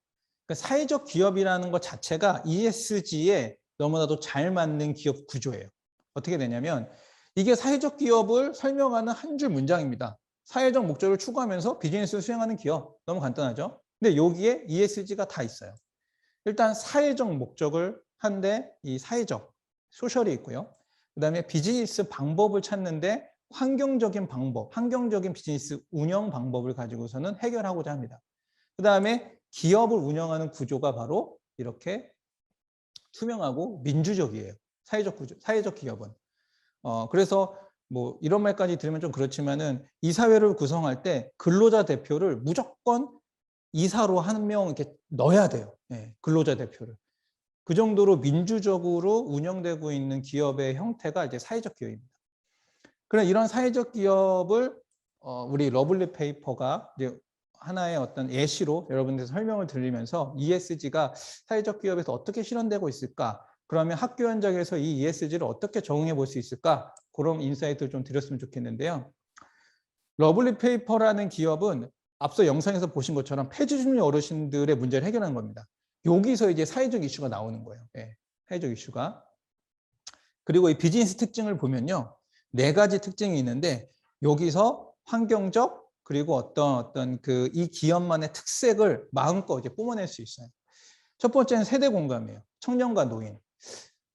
그러니까 사회적 기업이라는 것 자체가 ESG에 너무나도 잘 맞는 기업 구조예요. 어떻게 되냐면 이게 사회적 기업을 설명하는 한 줄 문장입니다. 사회적 목적을 추구하면서 비즈니스를 수행하는 기업. 너무 간단하죠? 근데 여기에 ESG가 다 있어요. 일단 사회적 목적을 한데 이 사회적, 소셜이 있고요. 그다음에 비즈니스 방법을 찾는데 환경적인 방법, 환경적인 비즈니스 운영 방법을 가지고서는 해결하고자 합니다. 그다음에 기업을 운영하는 구조가 바로 이렇게 투명하고 민주적이에요. 사회적 구조, 사회적 기업은. 그래서 뭐 이런 말까지 들으면 좀 그렇지만은 이사회를 구성할 때 근로자 대표를 무조건 이사로 한 명 이렇게 넣어야 돼요. 네, 근로자 대표를. 그 정도로 민주적으로 운영되고 있는 기업의 형태가 이제 사회적 기업입니다. 그런 이런 사회적 기업을 우리 러블리 페이퍼가 이제 하나의 어떤 예시로 여러분들 설명을 드리면서 ESG가 사회적 기업에서 어떻게 실현되고 있을까? 그러면 학교 현장에서 이 ESG를 어떻게 적용해 볼 수 있을까? 그런 인사이트를 좀 드렸으면 좋겠는데요. 러블리 페이퍼라는 기업은 앞서 영상에서 보신 것처럼 폐지주의 어르신들의 문제를 해결하는 겁니다. 여기서 이제 사회적 이슈가 나오는 거예요. 네, 사회적 이슈가. 그리고 이 비즈니스 특징을 보면요. 4가지 특징이 있는데 여기서 환경적 그리고 어떤 그 이 기업만의 특색을 마음껏 이제 뿜어낼 수 있어요. 첫 번째는 세대 공감이에요. 청년과 노인.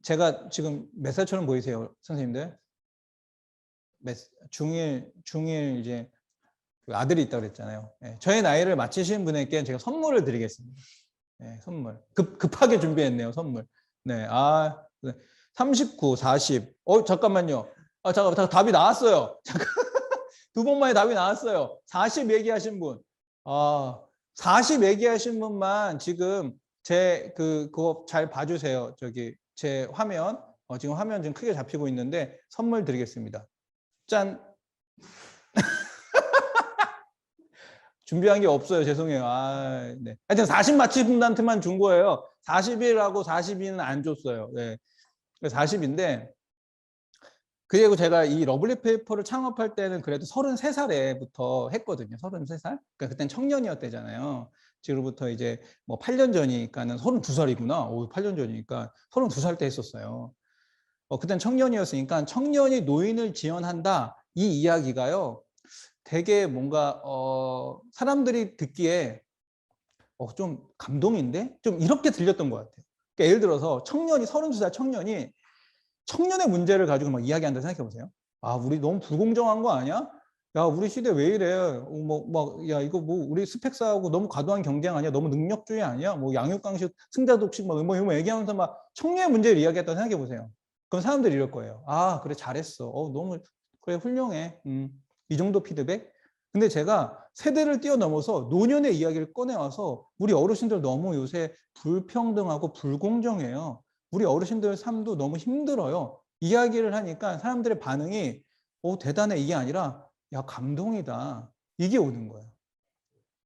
제가 지금 몇 살처럼 보이세요, 선생님들? 중1 이제 그 아들이 있다고 그랬잖아요. 네, 저의 나이를 맞추신 분에게 제가 선물을 드리겠습니다. 네, 선물. 급하게 준비했네요, 선물. 네, 39, 40. 잠깐만요. 잠깐, 답이 나왔어요. 잠깐. 두 번 만에 답이 나왔어요. 40 얘기하신 분. 40 얘기하신 분만 지금 그거 잘 봐주세요. 저기, 제 화면. 지금 화면 좀 크게 잡히고 있는데 선물 드리겠습니다. 짠. 준비한 게 없어요. 죄송해요. 네. 하여튼 40 맞힌 분한테만 준 거예요. 41하고 42는 안 줬어요. 네. 40인데, 그리고 제가 이 러블리 페이퍼를 창업할 때는 그래도 33살에부터 했거든요. 33살? 그러니까 그땐 청년이었대잖아요. 지금부터 이제 뭐 8년 전이니까는 32살이구나. 8년 전이니까 32살 때 했었어요. 그땐 청년이었으니까 청년이 노인을 지원한다. 이 이야기가요. 되게 뭔가 사람들이 듣기에 좀 감동인데? 좀 이렇게 들렸던 것 같아요. 그러니까 예를 들어서 32살 청년의 문제를 가지고 막 이야기한다 생각해 보세요. 우리 너무 불공정한 거 아니야? 야, 우리 시대 왜 이래? 야, 이거 뭐 우리 스펙 쌓고 너무 과도한 경쟁 아니야? 너무 능력주의 아니야? 뭐 양육강식, 승자독식 뭐 얘기하면서 막 청년의 문제를 이야기했다 생각해 보세요. 그럼 사람들이 이럴 거예요. 그래 잘했어. 너무 그래 훌륭해. 이 정도 피드백? 근데 제가 세대를 뛰어넘어서 노년의 이야기를 꺼내와서 우리 어르신들 너무 요새 불평등하고 불공정해요. 우리 어르신들 삶도 너무 힘들어요. 이야기를 하니까 사람들의 반응이 대단해 이게 아니라 야 감동이다. 이게 오는 거예요.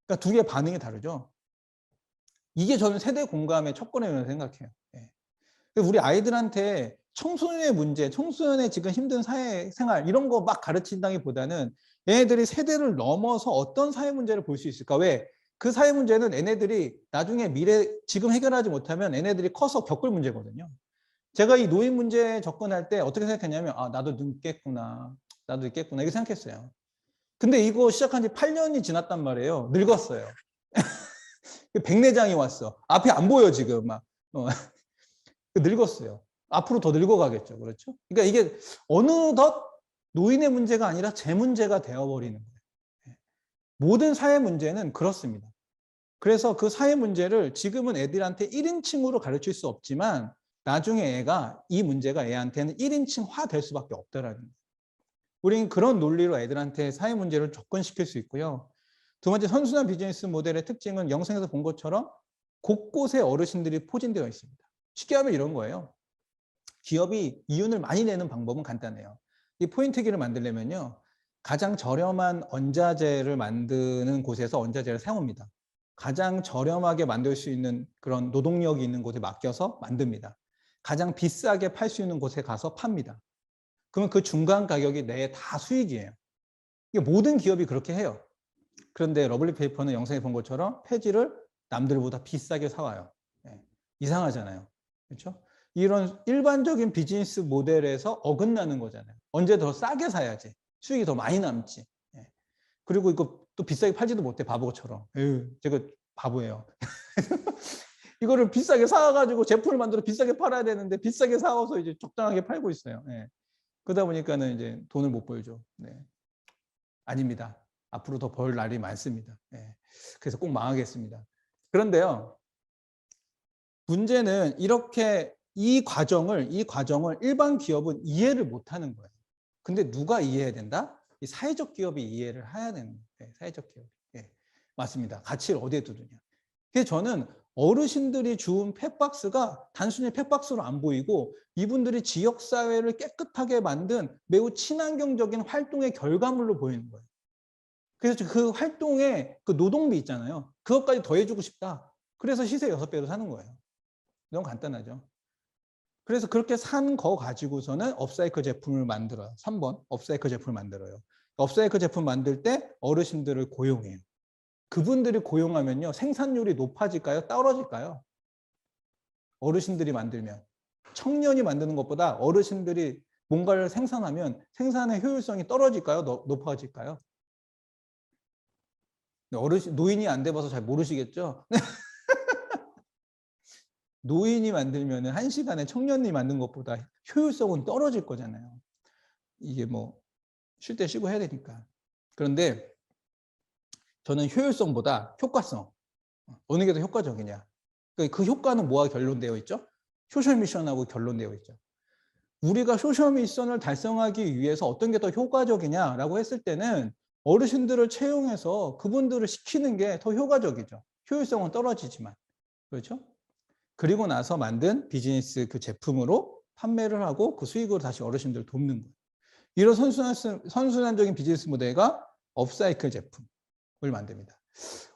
그러니까 두 개의 반응이 다르죠. 이게 저는 세대 공감의 첫번이라고 생각해요. 우리 아이들한테 청소년의 문제, 청소년의 지금 힘든 사회생활 이런 거 막 가르친다기보다는 얘네들이 세대를 넘어서 어떤 사회 문제를 볼 수 있을까? 왜? 그 사회 문제는 얘네들이 나중에 미래 지금 해결하지 못하면 얘네들이 커서 겪을 문제거든요. 제가 이 노인 문제에 접근할 때 어떻게 생각했냐면 나도 늙겠구나. 나도 늙겠구나. 이렇게 생각했어요. 근데 이거 시작한 지 8년이 지났단 말이에요. 늙었어요. 백내장이 왔어. 앞이 안 보여 지금 막. 늙었어요. 앞으로 더 늙어가겠죠. 그렇죠? 그러니까 이게 어느덧 노인의 문제가 아니라 제 문제가 되어버리는 거예요. 모든 사회 문제는 그렇습니다. 그래서 그 사회 문제를 지금은 애들한테 1인칭으로 가르칠 수 없지만 나중에 애가 이 문제가 애한테는 1인칭화 될 수밖에 없다라는 거예요. 우리는 그런 논리로 애들한테 사회 문제를 접근시킬 수 있고요. 두 번째, 선순환 비즈니스 모델의 특징은 영상에서 본 것처럼 곳곳에 어르신들이 포진되어 있습니다. 쉽게 하면 이런 거예요. 기업이 이윤을 많이 내는 방법은 간단해요. 이 포인트기를 만들려면요. 가장 저렴한 원자재를 만드는 곳에서 원자재를 사용합니다. 가장 저렴하게 만들 수 있는 그런 노동력이 있는 곳에 맡겨서 만듭니다. 가장 비싸게 팔 수 있는 곳에 가서 팝니다. 그러면 그 중간 가격이 내 다 수익이에요. 이게 모든 기업이 그렇게 해요. 그런데 러블리 페이퍼는 영상에 본 것처럼 폐지를 남들보다 비싸게 사와요. 네. 이상하잖아요. 그렇죠? 이런 일반적인 비즈니스 모델에서 어긋나는 거잖아요. 언제 더 싸게 사야지. 수익이 더 많이 남지. 네. 그리고 이거 또 비싸게 팔지도 못해, 바보처럼. 에휴, 제가 바보예요. 이거를 비싸게 사가지고 제품을 만들어 비싸게 팔아야 되는데 비싸게 사와서 이제 적당하게 팔고 있어요. 네. 그러다 보니까는 이제 돈을 못 벌죠. 네. 아닙니다. 앞으로 더 벌 날이 많습니다. 네. 그래서 꼭 망하겠습니다. 그런데요, 문제는 이렇게 이 과정을 일반 기업은 이해를 못 하는 거예요. 근데 누가 이해해야 된다? 이 사회적 기업이 이해를 해야 되는 거예요. 네, 사회적 기업이. 네, 맞습니다. 가치를 어디에 두느냐. 그래서 저는 어르신들이 주운 펫박스가 단순히 펫박스로 안 보이고 이분들이 지역사회를 깨끗하게 만든 매우 친환경적인 활동의 결과물로 보이는 거예요. 그래서 그 활동에 그 노동비 있잖아요. 그것까지 더해주고 싶다. 그래서 시세 6배로 사는 거예요. 너무 간단하죠. 그래서 그렇게 산 거 가지고서는 업사이클 제품을 만들어요. 3번 업사이클 제품을 만들어요. 업사이클 제품 만들 때 어르신들을 고용해요. 그분들이 고용하면요, 생산율이 높아질까요? 떨어질까요? 어르신들이 만들면. 청년이 만드는 것보다 어르신들이 뭔가를 생산하면 생산의 효율성이 떨어질까요? 높아질까요? 노인이 안 돼봐서 잘 모르시겠죠? 노인이 만들면 1시간에 청년이 만든 것보다 효율성은 떨어질 거잖아요. 이게 뭐 쉴 때 쉬고 해야 되니까. 그런데 저는 효율성보다 효과성, 어느 게 더 효과적이냐. 그 효과는 뭐와 결론되어 있죠? 소셜 미션하고 결론되어 있죠. 우리가 소셜 미션을 달성하기 위해서 어떤 게 더 효과적이냐라고 했을 때는 어르신들을 채용해서 그분들을 시키는 게 더 효과적이죠. 효율성은 떨어지지만. 그렇죠? 그리고 나서 만든 비즈니스 그 제품으로 판매를 하고 그 수익으로 다시 어르신들을 돕는 거예요. 이런 선순환적인 비즈니스 모델가 업사이클 제품을 만듭니다.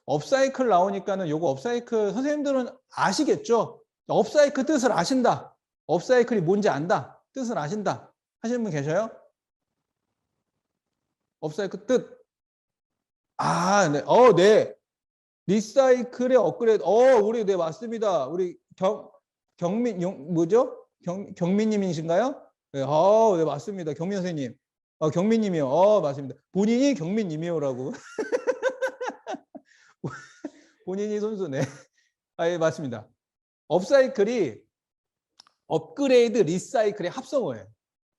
업사이클 나오니까는 요거 업사이클 선생님들은 아시겠죠? 업사이클 뜻을 아신다. 업사이클이 뭔지 안다. 뜻을 아신다. 하시는 분 계셔요? 업사이클 뜻. 아, 네. 네. 리사이클의 업그레이드. 우리, 네, 맞습니다. 우리 뭐죠? 경민님이신가요? 네, 네, 맞습니다. 경민 선생님. 경민님이요. 맞습니다. 본인이 경민님이요라고. 본인이 선수네. 예, 맞습니다. 업사이클이 업그레이드, 리사이클의 합성어예요.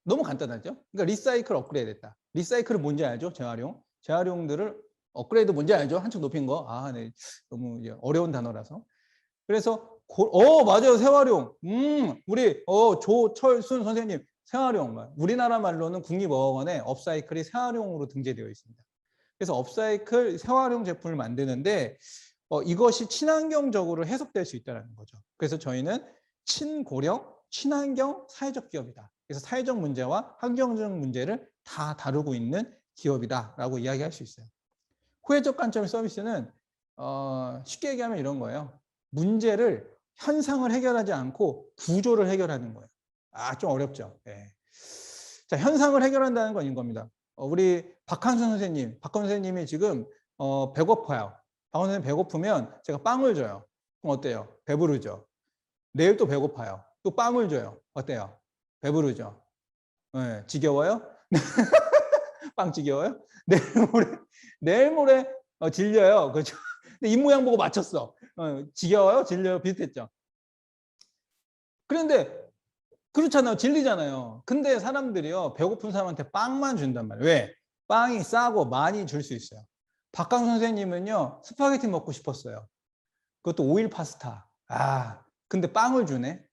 너무 간단하죠? 그러니까 리사이클 업그레이드 했다. 리사이클은 뭔지 알죠? 재활용. 재활용들을 업그레이드 뭔지 알죠? 한층 높인 거. 네. 너무 이제 어려운 단어라서. 그래서 맞아요. 재활용. 우리 조철순 선생님 재활용. 우리나라 말로는 국립어원에 업사이클이 재활용으로 등재되어 있습니다. 그래서 업사이클 재활용 제품을 만드는데 이것이 친환경적으로 해석될 수 있다는 거죠. 그래서 저희는 친고령, 친환경 사회적 기업이다. 그래서 사회적 문제와 환경적 문제를 다 다루고 있는 기업이다라고 이야기할 수 있어요. 후회적 관점의 서비스는 쉽게 얘기하면 이런 거예요. 문제를 현상을 해결하지 않고 구조를 해결하는 거예요. 좀 어렵죠. 네. 자, 현상을 해결한다는 건 이겁니다. 우리 박한순 선생님이 지금 배고파요. 박한순 선생님 배고프면 제가 빵을 줘요. 그럼 어때요? 배부르죠. 내일 또 배고파요. 또 빵을 줘요. 어때요? 배부르죠. 네. 지겨워요? 빵 지겨워요? 내일 모레 질려요. 그렇죠? 근데 입 모양 보고 맞췄어. 지겨워요? 질려요? 비슷했죠. 그런데 그렇잖아요. 질리잖아요. 근데 사람들이요, 배고픈 사람한테 빵만 준단 말이에요. 왜? 빵이 싸고 많이 줄 수 있어요. 박강 선생님은요, 스파게티 먹고 싶었어요. 그것도 오일 파스타. 근데 빵을 주네.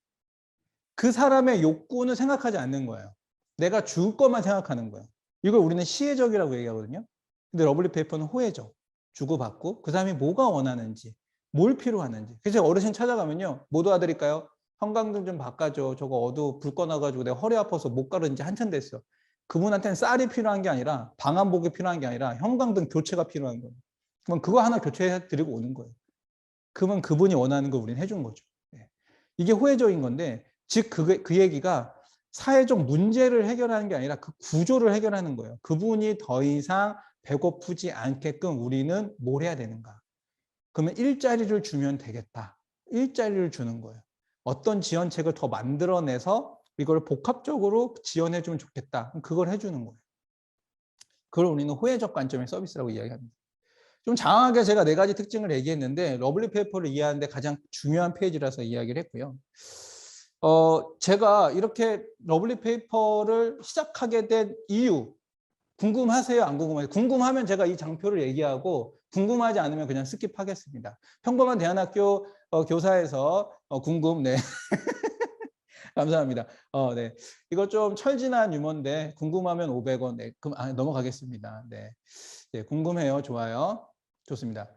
그 사람의 욕구는 생각하지 않는 거예요. 내가 줄 것만 생각하는 거예요. 이걸 우리는 시혜적이라고 얘기하거든요. 근데 러블리 페이퍼는 호혜적. 주고받고 그 사람이 뭐가 원하는지, 뭘 필요하는지. 그래서 어르신 찾아가면요, 뭐 도와드릴까요? 형광등 좀 바꿔줘. 저거 불 꺼놔가지고 내가 허리 아파서 못 가른 지 한참 됐어. 그분한테는 쌀이 필요한 게 아니라 방한복이 필요한 게 아니라 형광등 교체가 필요한 거예요. 그럼 그거 하나 교체해 드리고 오는 거예요. 그러면 그분이 원하는 걸 우리는 해준 거죠. 예. 이게 호혜적인 건데, 즉 그 얘기가 사회적 문제를 해결하는 게 아니라 그 구조를 해결하는 거예요. 그분이 더 이상 배고프지 않게끔 우리는 뭘 해야 되는가. 그러면 일자리를 주면 되겠다. 일자리를 주는 거예요. 어떤 지원책을 더 만들어내서 이걸 복합적으로 지원해 주면 좋겠다. 그걸 해주는 거예요. 그걸 우리는 호혜적 관점의 서비스라고 이야기합니다. 좀 장황하게 제가 4가지 특징을 얘기했는데 러블리 페이퍼를 이해하는데 가장 중요한 페이지라서 이야기를 했고요. 제가 이렇게 러블리 페이퍼를 시작하게 된 이유 궁금하세요? 안 궁금하세요? 궁금하면 제가 이 장표를 얘기하고 궁금하지 않으면 그냥 스킵하겠습니다. 평범한 대안학교 교사에서 궁금, 네. 감사합니다. 네. 이거 좀 철진한 유머인데 궁금하면 500원. 네. 그럼 넘어가겠습니다. 네. 네. 궁금해요. 좋아요. 좋습니다.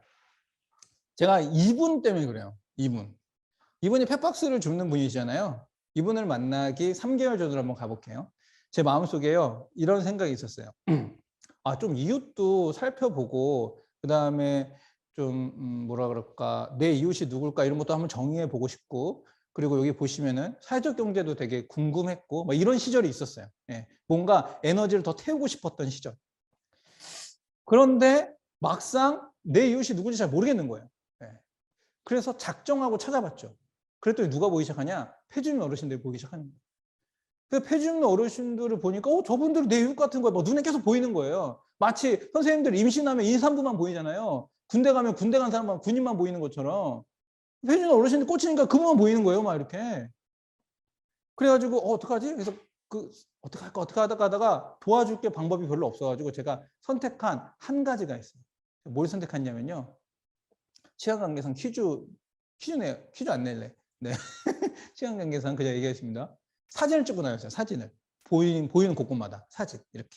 제가 이분 때문에 그래요. 이분이 펫박스를 줍는 분이잖아요. 이분을 만나기 3개월 전으로 한번 가볼게요. 제 마음속에요. 이런 생각이 있었어요. 좀 이웃도 살펴보고 그다음에 좀 뭐라 그럴까 내 이웃이 누굴까 이런 것도 한번 정의해 보고 싶고 그리고 여기 보시면은 사회적 경제도 되게 궁금했고 뭐 이런 시절이 있었어요. 예, 뭔가 에너지를 더 태우고 싶었던 시절. 그런데 막상 내 이웃이 누군지 잘 모르겠는 거예요. 예. 그래서 작정하고 찾아봤죠. 그랬더니 누가 보이기 시작하냐? 폐주민 어르신들이 보이기 시작하는 거예요. 그 폐주민 어르신들을 보니까 저분들은 내 이웃 같은 거예요. 막 눈에 계속 보이는 거예요. 마치 선생님들 임신하면 임산부만 보이잖아요. 군대 가면 군대 간 사람만 군인만 보이는 것처럼 폐주민 어르신들 꽂히니까 그분만 보이는 거예요. 막 이렇게. 그래가지고 어떡하지? 그래서 어떻게 할까 하다가 도와줄 게 방법이 별로 없어가지고 제가 선택한 한 가지가 있어요. 뭘 선택했냐면요. 시간관계상 퀴즈네요. 퀴즈 안 낼래. 네. 시간관계상 그냥 얘기했습니다. 사진을 찍고 다녔어요. 사진을. 보이는 곳곳마다 사진 이렇게.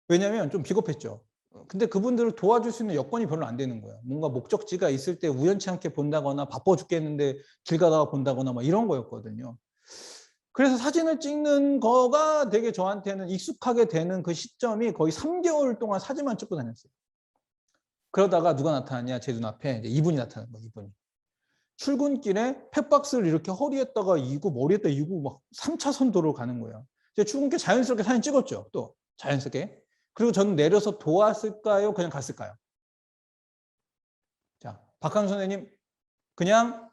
왜냐하면 좀 비겁했죠. 근데 그분들을 도와줄 수 있는 여건이 별로 안 되는 거예요. 뭔가 목적지가 있을 때 우연치 않게 본다거나 바빠 죽겠는데 길 가다가 본다거나 막 이런 거였거든요. 그래서 사진을 찍는 거가 되게 저한테는 익숙하게 되는 그 시점이 거의 3개월 동안 사진만 찍고 다녔어요. 그러다가 누가 나타났냐? 제 눈앞에 이분이 나타난 거예요. 이분이. 출근길에 펫박스를 이렇게 허리에다가 이고 머리에다 이고 막 3차선 도로를 가는 거예요. 제가 출근길 자연스럽게 사진 찍었죠. 또 자연스럽게. 그리고 저는 내려서 도왔을까요? 그냥 갔을까요? 자, 박한수 선생님 그냥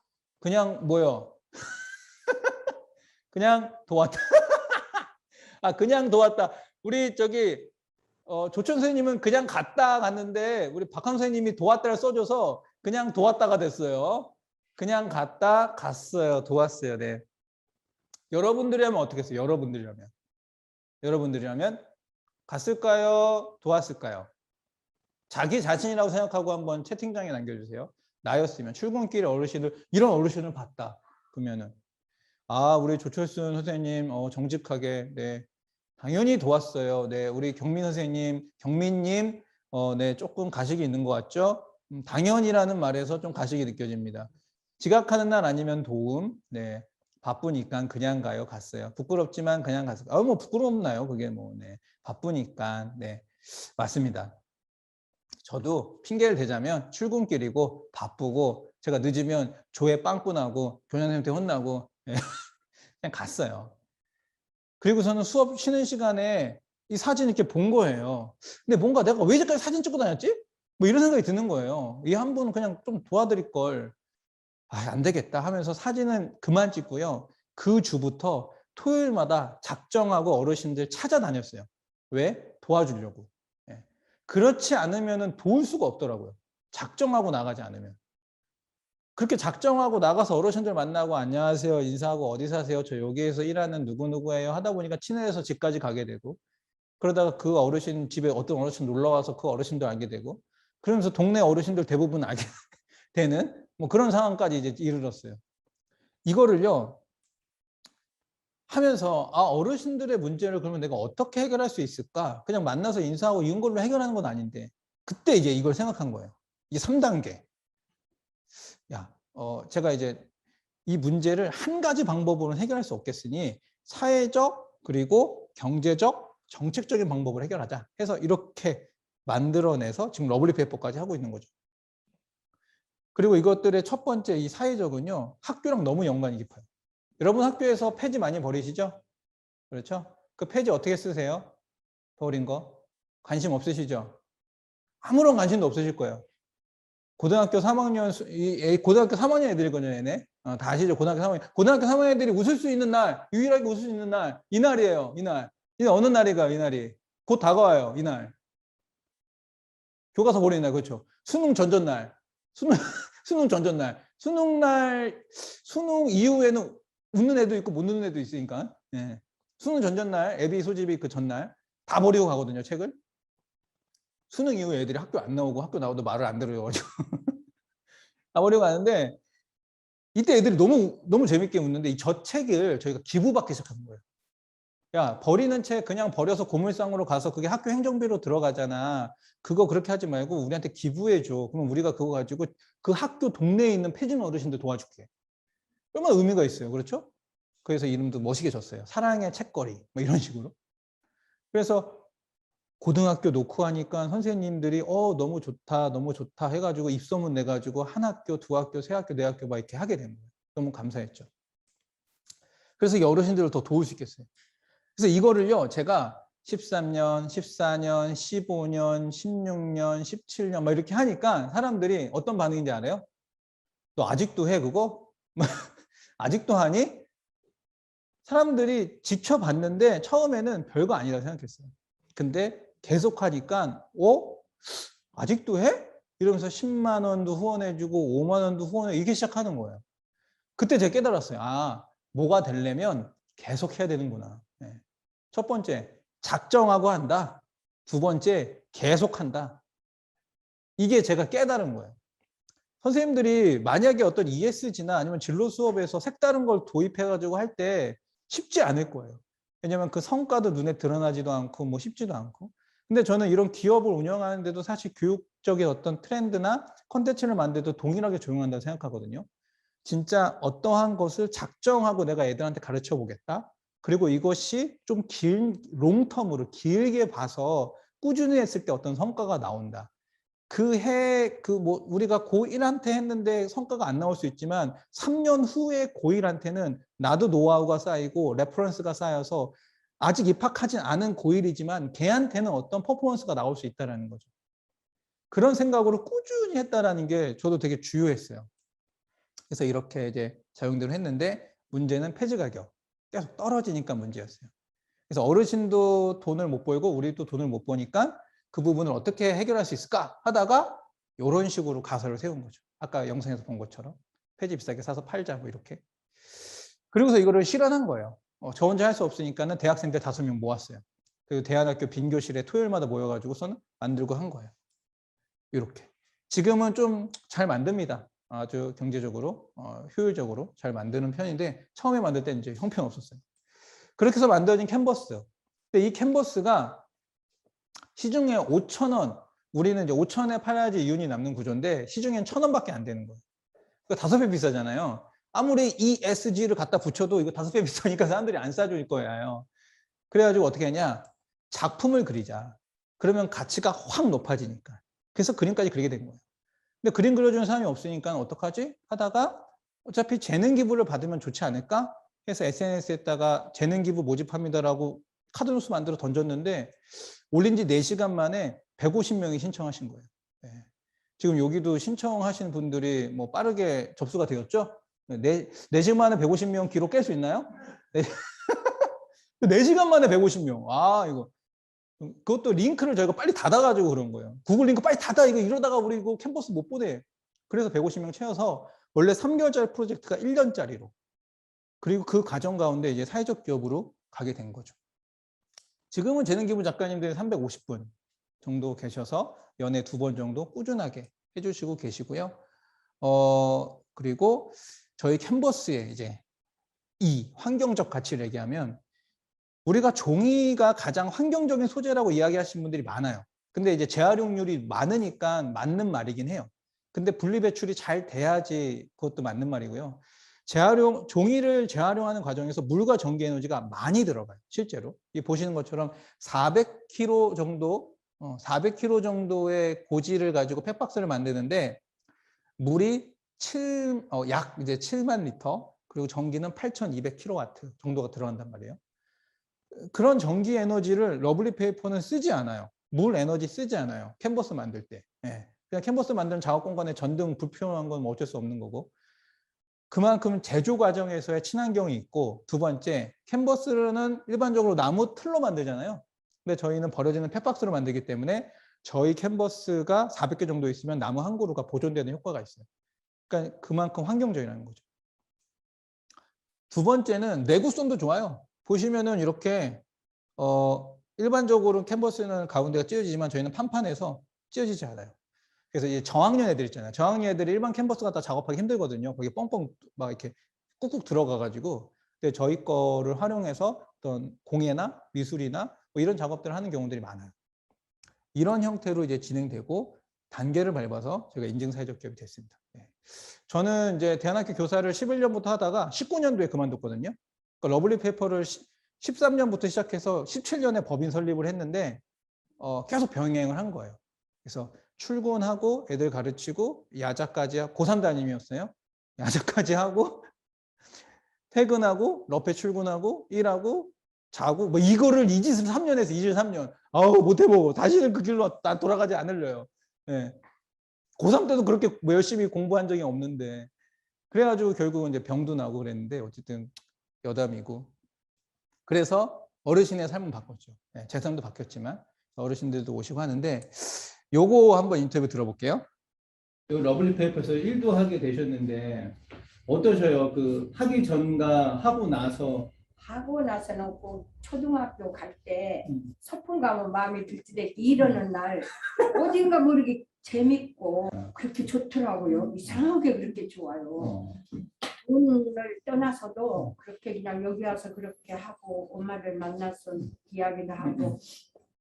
뭐요? 그냥 도왔다. 그냥 도왔다. 우리 조천 선생님은 그냥 갔는데 우리 박한수 선생님이 도왔다를 써줘서 그냥 도왔다가 됐어요. 그냥 갔어요. 도왔어요. 네. 여러분들이라면 어떻게 했어요? 여러분들이라면 갔을까요? 도왔을까요? 자기 자신이라고 생각하고 한번 채팅창에 남겨주세요. 나였으면 출근길에 이런 어르신을 봤다. 그러면은 우리 조철순 선생님 정직하게 네 당연히 도왔어요. 네 우리 경민 선생님, 경민님 네 조금 가식이 있는 것 같죠? 당연히라는 말에서 좀 가식이 느껴집니다. 지각하는 날 아니면 도움. 네 바쁘니까 그냥 가요. 갔어요. 부끄럽지만 그냥 갔어요. 뭐 부끄럽나요? 그게 뭐 네 바쁘니까 네 맞습니다. 저도 핑계를 대자면 출근길이고 바쁘고 제가 늦으면 조에 빵꾸 나고 교장선생님한테 혼나고 그냥 갔어요. 그리고서는 수업 쉬는 시간에 이 사진 이렇게 본 거예요. 근데 뭔가 내가 왜 이제까지 사진 찍고 다녔지? 뭐 이런 생각이 드는 거예요. 이 한 분은 그냥 좀 도와드릴 걸. 안 되겠다 하면서 사진은 그만 찍고요. 그 주부터 토요일마다 작정하고 어르신들 찾아다녔어요. 왜? 도와주려고. 예. 그렇지 않으면 도울 수가 없더라고요. 작정하고 나가지 않으면. 그렇게 작정하고 나가서 어르신들 만나고 안녕하세요 인사하고 어디 사세요? 저 여기에서 일하는 누구누구예요? 하다 보니까 친해져서 집까지 가게 되고 그러다가 그 어르신 집에 어떤 어르신 놀러 와서 그 어르신들 알게 되고 그러면서 동네 어르신들 대부분 알게 되는 뭐 그런 상황까지 이제 이르렀어요. 이거를요 하면서 어르신들의 문제를 그러면 내가 어떻게 해결할 수 있을까? 그냥 만나서 인사하고 이런 걸로 해결하는 건 아닌데 그때 이제 이걸 생각한 거예요. 이 3단계. 제가 이제 이 문제를 한 가지 방법으로는 해결할 수 없겠으니 사회적 그리고 경제적 정책적인 방법을 해결하자 해서 이렇게 만들어내서 지금 러블리 페이퍼까지 하고 있는 거죠. 그리고 이것들의 첫 번째 이 사회적은요, 학교랑 너무 연관이 깊어요. 여러분 학교에서 폐지 많이 버리시죠? 그렇죠? 그 폐지 어떻게 쓰세요? 버린 거 관심 없으시죠? 아무런 관심도 없으실 거예요. 고등학교 3학년 고등학교 3학년 애들이거든요, 얘네. 다 아시죠? 고등학교 3학년 애들이 웃을 수 있는 날, 유일하게 웃을 수 있는 날, 이날이에요. 이날. 이 어느 날이가 이날이? 곧 다가와요. 이날. 교과서 버리는 날, 그렇죠? 수능 전전날. 수능 전전날. 수능 이후에는 웃는 애도 있고 못 웃는 애도 있으니까. 예. 수능 전전날, 애비 소집이 그 전날 다 버리고 가거든요, 책을. 수능 이후에 애들이 학교 안 나오고 학교 나와도 말을 안 들어가지고 다 버리고 가는데, 이때 애들이 너무 재밌게 웃는데 이 저 책을 저희가 기부받기 시작하는 거예요. 야, 버리는 책 그냥 버려서 고물상으로 가서 그게 학교 행정비로 들어가잖아. 그거 그렇게 하지 말고 우리한테 기부해줘. 그러면 우리가 그거 가지고 그 학교 동네에 있는 폐지는 어르신들 도와줄게. 얼마나 의미가 있어요. 그렇죠? 그래서 이름도 멋있게 줬어요. 사랑의 책거리. 뭐 이런 식으로. 그래서 고등학교 놓고 하니까 선생님들이 너무 좋다, 너무 좋다 해가지고 입소문 내가지고 한 학교, 두 학교, 세 학교, 네 학교 막 이렇게 하게 된 거예요. 너무 감사했죠. 그래서 이 어르신들을 더 도울 수 있겠어요. 그래서 이거를요, 제가 13년, 14년, 15년, 16년, 17년 막 이렇게 하니까 사람들이 어떤 반응인지 알아요? 너 아직도 해, 그거? 아직도 하니? 사람들이 지켜봤는데 처음에는 별거 아니라고 생각했어요. 근데 계속 하니까 아직도 해? 이러면서 10만 원도 후원해주고 5만 원도 후원해 이렇게 시작하는 거예요. 그때 제가 깨달았어요. 뭐가 되려면 계속 해야 되는구나. 네. 첫 번째, 작정하고 한다. 두 번째, 계속한다. 이게 제가 깨달은 거예요. 선생님들이 만약에 어떤 ESG나 아니면 진로 수업에서 색다른 걸 도입해가지고 할 때 쉽지 않을 거예요. 왜냐하면 그 성과도 눈에 드러나지도 않고 뭐 쉽지도 않고. 근데 저는 이런 기업을 운영하는데도 사실 교육적인 어떤 트렌드나 콘텐츠를 만들어도 동일하게 적용한다고 생각하거든요. 진짜 어떠한 것을 작정하고 내가 애들한테 가르쳐 보겠다. 그리고 이것이 좀 롱텀으로 길게 봐서 꾸준히 했을 때 어떤 성과가 나온다. 우리가 고1한테 했는데 성과가 안 나올 수 있지만 3년 후에 고1한테는 나도 노하우가 쌓이고 레퍼런스가 쌓여서 아직 입학하진 않은 고1이지만 걔한테는 어떤 퍼포먼스가 나올 수 있다는 거죠. 그런 생각으로 꾸준히 했다라는 게 저도 되게 주요했어요. 그래서 이렇게 이제 작용들을 했는데 문제는 폐지 가격 계속 떨어지니까 문제였어요. 그래서 어르신도 돈을 못 벌고 우리도 돈을 못 버니까 그 부분을 어떻게 해결할 수 있을까 하다가 이런 식으로 가설을 세운 거죠. 아까 영상에서 본 것처럼 폐지 비싸게 사서 팔자 뭐 이렇게. 그리고서 이거를 실현한 거예요. 저 혼자 할 수 없으니까는 대학생들 5명 모았어요. 그리고 대안학교 빈교실에 토요일마다 모여가지고서는 만들고 한 거예요. 이렇게. 지금은 좀 잘 만듭니다. 아주 경제적으로 효율적으로 잘 만드는 편인데 처음에 만들 때는 이제 형편없었어요. 그렇게 해서 만들어진 캔버스. 근데 이 캔버스가 시중에 5,000원, 우리는 이제 5,000원에 팔아야지 이윤이 남는 구조인데 시중엔 1,000원밖에 안 되는 거예요. 그러니까 5배 비싸잖아요. 아무리 ESG를 갖다 붙여도 이거 5배 비싸니까 사람들이 안 사줄 거예요. 그래가지고 어떻게 하냐? 작품을 그리자. 그러면 가치가 확 높아지니까. 그래서 그림까지 그리게 된 거예요. 근데 그림 그려주는 사람이 없으니까 어떡하지? 하다가 어차피 재능 기부를 받으면 좋지 않을까? 해서 SNS에다가 재능 기부 모집합니다라고 카드뉴스 만들어 던졌는데 올린 지 4시간 만에 150명이 신청하신 거예요. 네. 지금 여기도 신청하신 분들이 뭐 빠르게 접수가 되었죠? 4시간 만에 150명 기록 깰 수 있나요? 네. 4시간 만에 150명. 이거. 그것도 링크를 저희가 빨리 닫아가지고 그런 거예요. 구글 링크 빨리 닫아. 이러다가 우리 이거 캔버스 못 보내. 그래서 150명 채워서 원래 3개월짜리 프로젝트가 1년짜리로. 그리고 그 과정 가운데 이제 사회적 기업으로 가게 된 거죠. 지금은 재능기부 작가님들이 350분 정도 계셔서 연에 2번 정도 꾸준하게 해주시고 계시고요. 그리고 저희 캔버스에 이제 이 환경적 가치를 얘기하면 우리가 종이가 가장 환경적인 소재라고 이야기하시는 분들이 많아요. 근데 이제 재활용률이 많으니까 맞는 말이긴 해요. 근데 분리배출이 잘 돼야지 그것도 맞는 말이고요. 종이를 재활용하는 과정에서 물과 전기 에너지가 많이 들어가요. 실제로. 이 보시는 것처럼 400kg 정도, 400kg 정도의 고지를 가지고 팩박스를 만드는데 물이 약 이제 7만 리터, 그리고 전기는 8,200kW 정도가 들어간단 말이에요. 그런 전기 에너지를 러블리 페이퍼는 쓰지 않아요. 물 에너지 쓰지 않아요. 캔버스 만들 때. 예. 그냥 캔버스 만드는 작업 공간에 전등 불필요한 건 뭐 어쩔 수 없는 거고. 그만큼 제조 과정에서의 친환경이 있고, 두 번째, 캔버스는 일반적으로 나무 틀로 만들잖아요. 근데 저희는 버려지는 펫박스로 만들기 때문에 저희 캔버스가 400개 정도 있으면 나무 한 그루가 보존되는 효과가 있어요. 그러니까 그만큼 환경적이라는 거죠. 두 번째는 내구성도 좋아요. 보시면은 이렇게 일반적으로 캔버스는 가운데가 찢어지지만 저희는 판판해서 찢어지지 않아요. 그래서 이제 저학년 애들 있잖아요. 저학년 애들이 일반 캔버스 갖다 작업하기 힘들거든요. 거기 뻥뻥 막 이렇게 꾹꾹 들어가가지고. 근데 저희 거를 활용해서 어떤 공예나 미술이나 뭐 이런 작업들을 하는 경우들이 많아요. 이런 형태로 이제 진행되고 단계를 밟아서 저희가 인증사회적 기업이 됐습니다. 네. 저는 이제 대안학교 교사를 11년부터 하다가 19년도에 그만뒀거든요. 그러니까 러블리 페이퍼를 13년부터 시작해서 17년에 법인 설립을 했는데 계속 병행을 한 거예요. 그래서 출근하고 애들 가르치고 야자까지 하고, 고3 담임이었어요. 야자까지 하고 퇴근하고 러페 출근하고 일하고 자고 뭐 이거를 이 짓을 3년 해서 23년. 아우 못 해보고 다시는 그 길로 난 돌아가지 않으려요. 예. 고3 때도 그렇게 뭐 열심히 공부한 적이 없는데, 그래가지고 결국은 이제 병도 나고 그랬는데 어쨌든 여담이고, 그래서 어르신의 삶은 바꿨죠. 예, 제 삶도 바뀌었지만 어르신들도 오시고 하는데, 요거 한번 인터뷰 들어볼게요. 러블리 페이퍼에서 일도 하게 되셨는데 어떠셔요? 그 하기 전과 하고 나서. 하고 나서는 꼭 초등학교 갈 때 소풍 가면 마음이 들지, 이러는 날 어딘가 모르게 재밌고 그렇게 좋더라고요. 이상하게 그렇게 좋아요. 돈을 떠나서도 그렇게 그냥 여기 와서 그렇게 하고 엄마를 만나서 이야기도 하고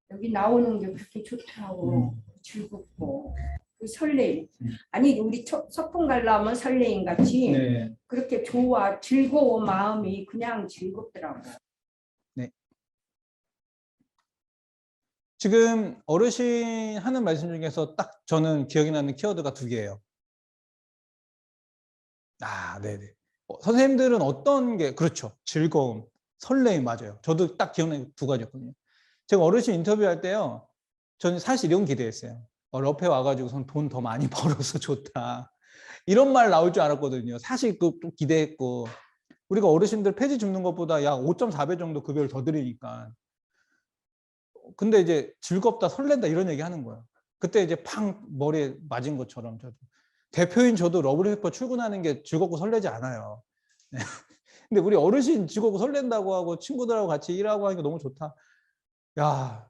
여기 나오는 게 그렇게 좋더라고. 즐겁고 그 설레임. 아니 우리 소풍 가려면 설레임 같이 네. 그렇게 좋아, 즐거워. 마음이 그냥 즐겁더라고. 네. 지금 어르신 하는 말씀 중에서 딱 저는 기억이 나는 키워드가 2개예요. 네네. 선생님들은 어떤 게, 그렇죠. 즐거움, 설레임, 맞아요. 저도 딱 기억나는 2가지였거든요. 제가 어르신 인터뷰할 때요, 저는 사실 이런 기대했어요. 러페 와가지고 돈 더 많이 벌어서 좋다. 이런 말 나올 줄 알았거든요. 사실 그 좀 기대했고, 우리가 어르신들 폐지 줍는 것보다 약 5.4배 정도 급여를 더 드리니까. 근데 이제 즐겁다, 설렌다 이런 얘기 하는 거예요. 그때 이제 팡 머리에 맞은 것처럼 저도. 대표인 저도 러블리 페이퍼 출근하는 게 즐겁고 설레지 않아요. 근데 우리 어르신 즐겁고 설렌다고 하고 친구들하고 같이 일하고 하니까 너무 좋다. 야,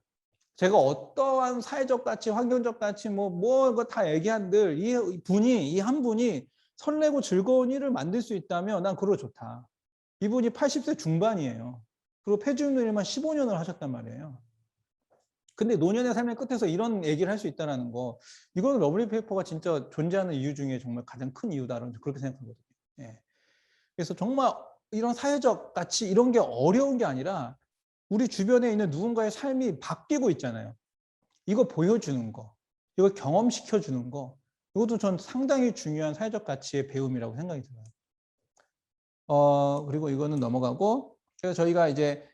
제가 어떠한 사회적 가치, 환경적 가치, 이거 다 얘기한들 이 한 분이 설레고 즐거운 일을 만들 수 있다면 난 그거 좋다. 이분이 80세 중반이에요. 그리고 폐지운동 일만 15년을 하셨단 말이에요. 근데 노년의 삶의 끝에서 이런 얘기를 할 수 있다는 거, 이거는 러블리 페이퍼가 진짜 존재하는 이유 중에 정말 가장 큰 이유다라고 그렇게 생각하거든요. 예. 그래서 정말 이런 사회적 가치 이런 게 어려운 게 아니라 우리 주변에 있는 누군가의 삶이 바뀌고 있잖아요. 이거 보여주는 거, 이거 경험시켜주는 거, 이것도 전 상당히 중요한 사회적 가치의 배움이라고 생각이 들어요. 그리고 이거는 넘어가고, 그래서 저희가 이제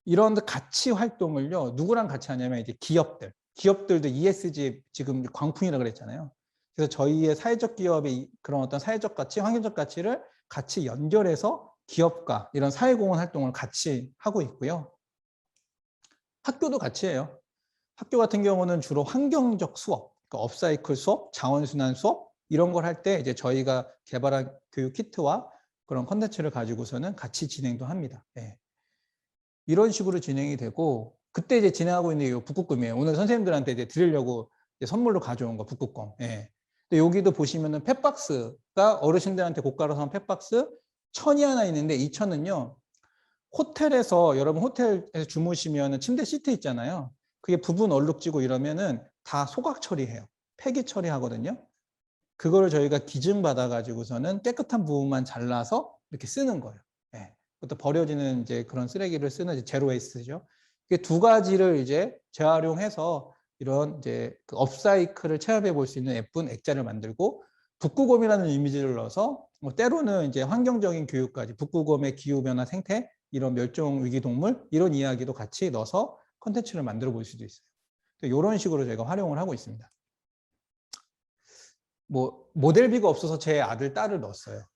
이런 가치 활동을요, 누구랑 같이 하냐면 이제 기업들도 ESG 지금 광풍이라 그랬잖아요. 그래서 저희의 사회적 기업의 그런 어떤 사회적 가치, 환경적 가치를 같이 연결해서 기업과 이런 사회공헌 활동을 같이 하고 있고요. 학교도 같이 해요. 학교 같은 경우는 주로 환경적 수업, 그러니까 업사이클 수업, 자원순환 수업 이런 걸 할 때 이제 저희가 개발한 교육 키트와 그런 컨텐츠를 가지고서는 같이 진행도 합니다. 네. 이런 식으로 진행이 되고, 그때 이제 진행하고 있는 이 북극곰이에요. 오늘 선생님들한테 이제 드리려고 이제 선물로 가져온 거 북극곰. 예. 근데 여기도 보시면은 펫박스가 어르신들한테 고가로 산 펫박스 1000이 하나 있는데, 이 1000은요 호텔에서, 여러분 호텔에서 주무시면 침대 시트 있잖아요. 그게 부분 얼룩지고 이러면은 다 소각 처리해요. 폐기 처리하거든요. 그거를 저희가 기증받아 가지고서는 깨끗한 부분만 잘라서 이렇게 쓰는 거예요. 예. 그것도 버려지는 이제 그런 쓰레기를 쓰는 이제 제로 웨이스트죠. 이게 두 가지를 이제 재활용해서 이런 이제 그 업사이클을 체험해 볼 수 있는 예쁜 액자를 만들고, 북구곰이라는 이미지를 넣어서 뭐 때로는 이제 환경적인 교육까지, 북구곰의 기후변화 생태, 이런 멸종 위기 동물, 이런 이야기도 같이 넣어서 콘텐츠를 만들어 볼 수도 있어요. 이런 식으로 저희가 활용을 하고 있습니다. 뭐 모델비가 없어서 제 아들, 딸을 넣었어요.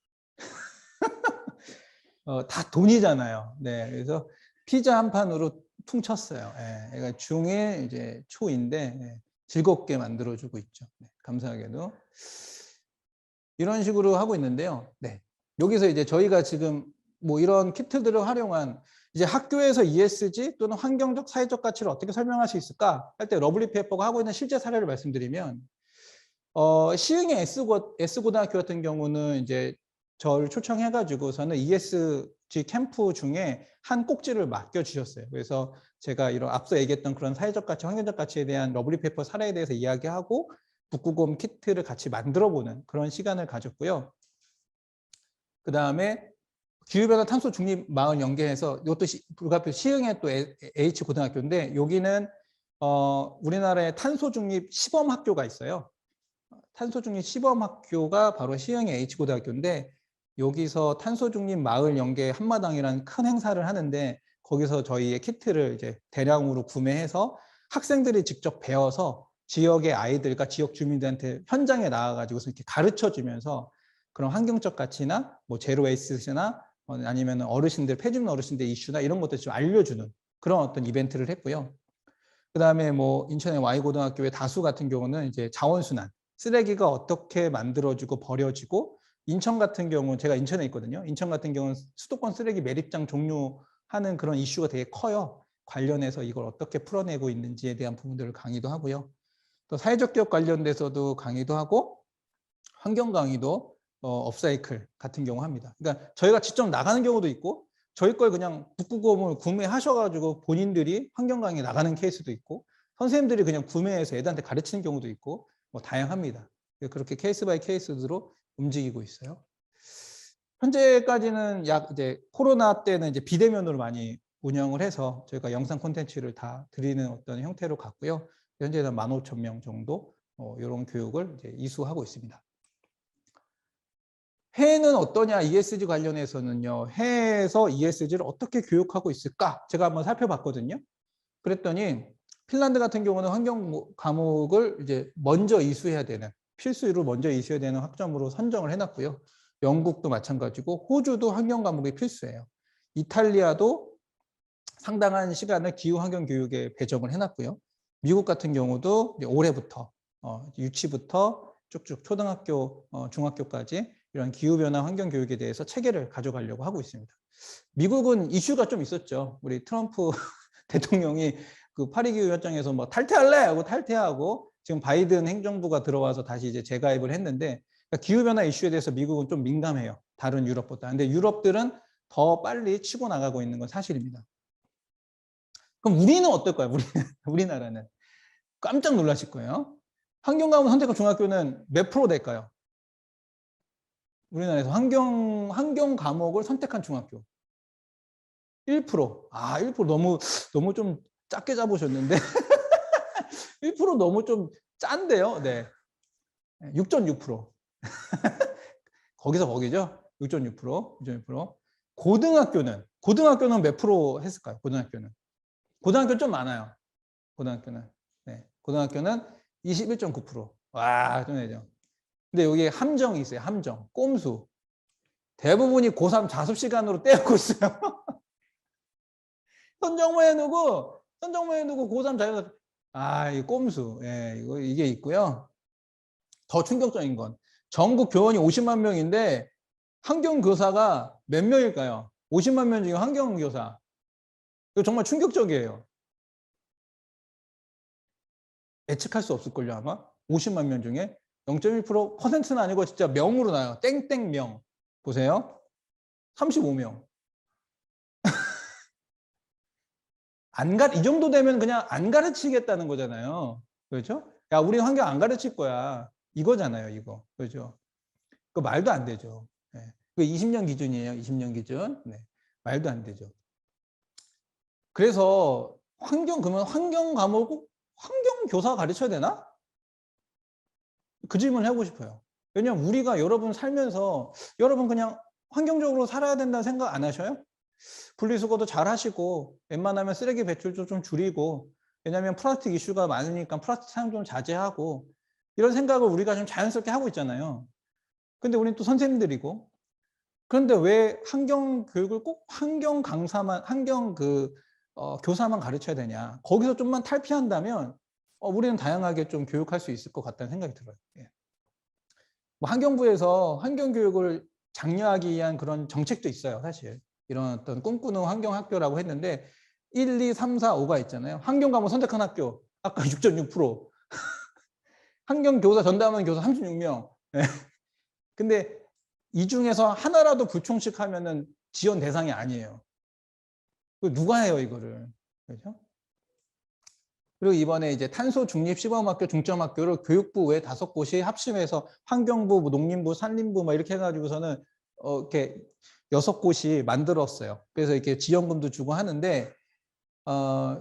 다 돈이잖아요. 네, 그래서 피자 한 판으로 퉁쳤어요. 예, 그러니까 중1 이제 초인데 예, 즐겁게 만들어주고 있죠. 네, 감사하게도 이런 식으로 하고 있는데요. 네, 여기서 이제 저희가 지금 뭐 이런 키트들을 활용한 이제 학교에서 ESG 또는 환경적 사회적 가치를 어떻게 설명할 수 있을까 할 때 러블리 페이퍼가 하고 있는 실제 사례를 말씀드리면, 시흥의 S고등학교 같은 경우는 이제 저를 초청해가지고서는 ESG 캠프 중에 한 꼭지를 맡겨주셨어요. 그래서 제가 이런 앞서 얘기했던 그런 사회적 가치, 환경적 가치에 대한 러블리 페이퍼 사례에 대해서 이야기하고 북구곰 키트를 같이 만들어보는 그런 시간을 가졌고요. 그 다음에 기후변화 탄소 중립 마을 연계해서, 이것도 불가피로 시흥의 또 H고등학교인데, 여기는 우리나라의 탄소 중립 시범 학교가 있어요. 탄소 중립 시범 학교가 바로 시흥의 H고등학교인데, 여기서 탄소 중립 마을 연계 한마당이라는 큰 행사를 하는데, 거기서 저희의 키트를 이제 대량으로 구매해서 학생들이 직접 배워서 지역의 아이들과 지역 주민들한테 현장에 나와가지고서 이렇게 가르쳐 주면서 그런 환경적 가치나 뭐 제로 웨이스트나 아니면 어르신들, 폐주민 어르신들 이슈나 이런 것들 좀 알려주는 그런 어떤 이벤트를 했고요. 그 다음에 뭐 인천의 Y고등학교의 다수 같은 경우는 이제 자원순환, 쓰레기가 어떻게 만들어지고 버려지고, 인천 같은 경우는 제가 인천에 있거든요. 인천 같은 경우는 수도권 쓰레기 매립장 종료하는 그런 이슈가 되게 커요. 관련해서 이걸 어떻게 풀어내고 있는지에 대한 부분들을 강의도 하고요. 또 사회적 기업 관련돼서도 강의도 하고, 환경 강의도 업사이클 같은 경우 합니다. 그러니까 저희가 직접 나가는 경우도 있고, 저희 걸 그냥 북구곰을 구매하셔가지고 본인들이 환경 강의 나가는 케이스도 있고, 선생님들이 그냥 구매해서 애들한테 가르치는 경우도 있고, 뭐 다양합니다. 그렇게 케이스 바이 케이스로 움직이고 있어요. 현재까지는 약 이제 코로나 때는 이제 비대면으로 많이 운영을 해서 저희가 영상 콘텐츠를 다 드리는 어떤 형태로 갔고요. 현재는 15,000명 정도 이런 교육을 이제 이수하고 있습니다. 해외는 어떠냐, ESG 관련해서는요. 해외에서 ESG를 어떻게 교육하고 있을까? 제가 한번 살펴봤거든요. 그랬더니 핀란드 같은 경우는 환경 과목을 이제 먼저 이수해야 되는, 필수로 먼저 이수해야 되는 학점으로 선정을 해놨고요. 영국도 마찬가지고, 호주도 환경 과목이 필수예요. 이탈리아도 상당한 시간을 기후 환경 교육에 배정을 해놨고요. 미국 같은 경우도 올해부터 유치부터 쭉쭉 초등학교, 중학교까지 이런 기후변화 환경 교육에 대해서 체계를 가져가려고 하고 있습니다. 미국은 이슈가 좀 있었죠. 우리 트럼프 대통령이 그 파리 기후 협정에서 뭐 탈퇴할래 하고 탈퇴하고, 지금 바이든 행정부가 들어와서 다시 이제 재가입을 했는데, 그러니까 기후변화 이슈에 대해서 미국은 좀 민감해요. 다른 유럽보다. 근데 유럽들은 더 빨리 치고 나가고 있는 건 사실입니다. 그럼 우리는 어떨까요? 우리나라는 깜짝 놀라실 거예요. 환경과목 선택과 중학교는 몇 프로 될까요? 우리나라에서 환경 과목을 선택한 중학교 1%. 1% 너무 좀 작게 잡으셨는데 1% 너무 좀 짠데요. 네. 6.6%. 거기서 거기죠. 6.6%. 고등학교는 몇 프로 했을까요? 고등학교 좀 많아요. 고등학교는 21.9%. 와, 좀 되죠. 근데 여기에 함정이 있어요. 함정, 꼼수. 대부분이 고3 자습 시간으로 때우고 있어요. 선정모 해놓고 고3 자습. 이 꼼수. 예, 이게 있고요. 더 충격적인 건 전국 교원이 50만 명인데 환경교사가 몇 명일까요? 50만 명 중에 환경교사. 이거 정말 충격적이에요. 예측할 수 없을걸요, 아마? 50만 명 중에 0.1%%는 아니고 진짜 명으로 나요. 땡땡명. 보세요. 35명. 이 정도 되면 그냥 안 가르치겠다는 거잖아요. 그렇죠? 야, 우리 환경 안 가르칠 거야. 이거잖아요, 이거. 그죠? 그 말도 안 되죠. 네. 그 20년 기준이에요. 20년 기준. 네. 말도 안 되죠. 그래서 그러면 환경 과목을 환경 교사 가르쳐야 되나? 그 질문을 해보고 싶어요. 왜냐면 우리가 여러분 살면서 여러분 그냥 환경적으로 살아야 된다는 생각 안 하셔요? 분리수거도 잘 하시고 웬만하면 쓰레기 배출도 좀 줄이고, 왜냐하면 플라스틱 이슈가 많으니까 플라스틱 사용 좀 자제하고, 이런 생각을 우리가 좀 자연스럽게 하고 있잖아요. 근데 우리는 또 선생님들이고, 그런데 왜 환경 교육을 꼭 환경 강사만, 교사만 가르쳐야 되냐? 거기서 좀만 탈피한다면 우리는 다양하게 좀 교육할 수 있을 것 같다는 생각이 들어요. 예. 뭐 환경부에서 환경 교육을 장려하기 위한 그런 정책도 있어요, 사실. 이런 어떤 꿈꾸는 환경 학교라고 했는데 1, 2, 3, 4, 5가 있잖아요. 환경 과목 선택한 학교 아까 6.6%. 환경 교사 전담하는 교사 36명. 네. 근데 이 중에서 하나라도 불충식 하면은 지원 대상이 아니에요. 누가 해요, 이거를? 그렇죠? 그리고 이번에 이제 탄소 중립 시범학교, 중점학교를 교육부 외 5곳이 합심해서 환경부, 뭐 농림부, 산림부 막 이렇게 해가지고서는 이렇게 6곳이 만들었어요. 그래서 이렇게 지원금도 주고 하는데,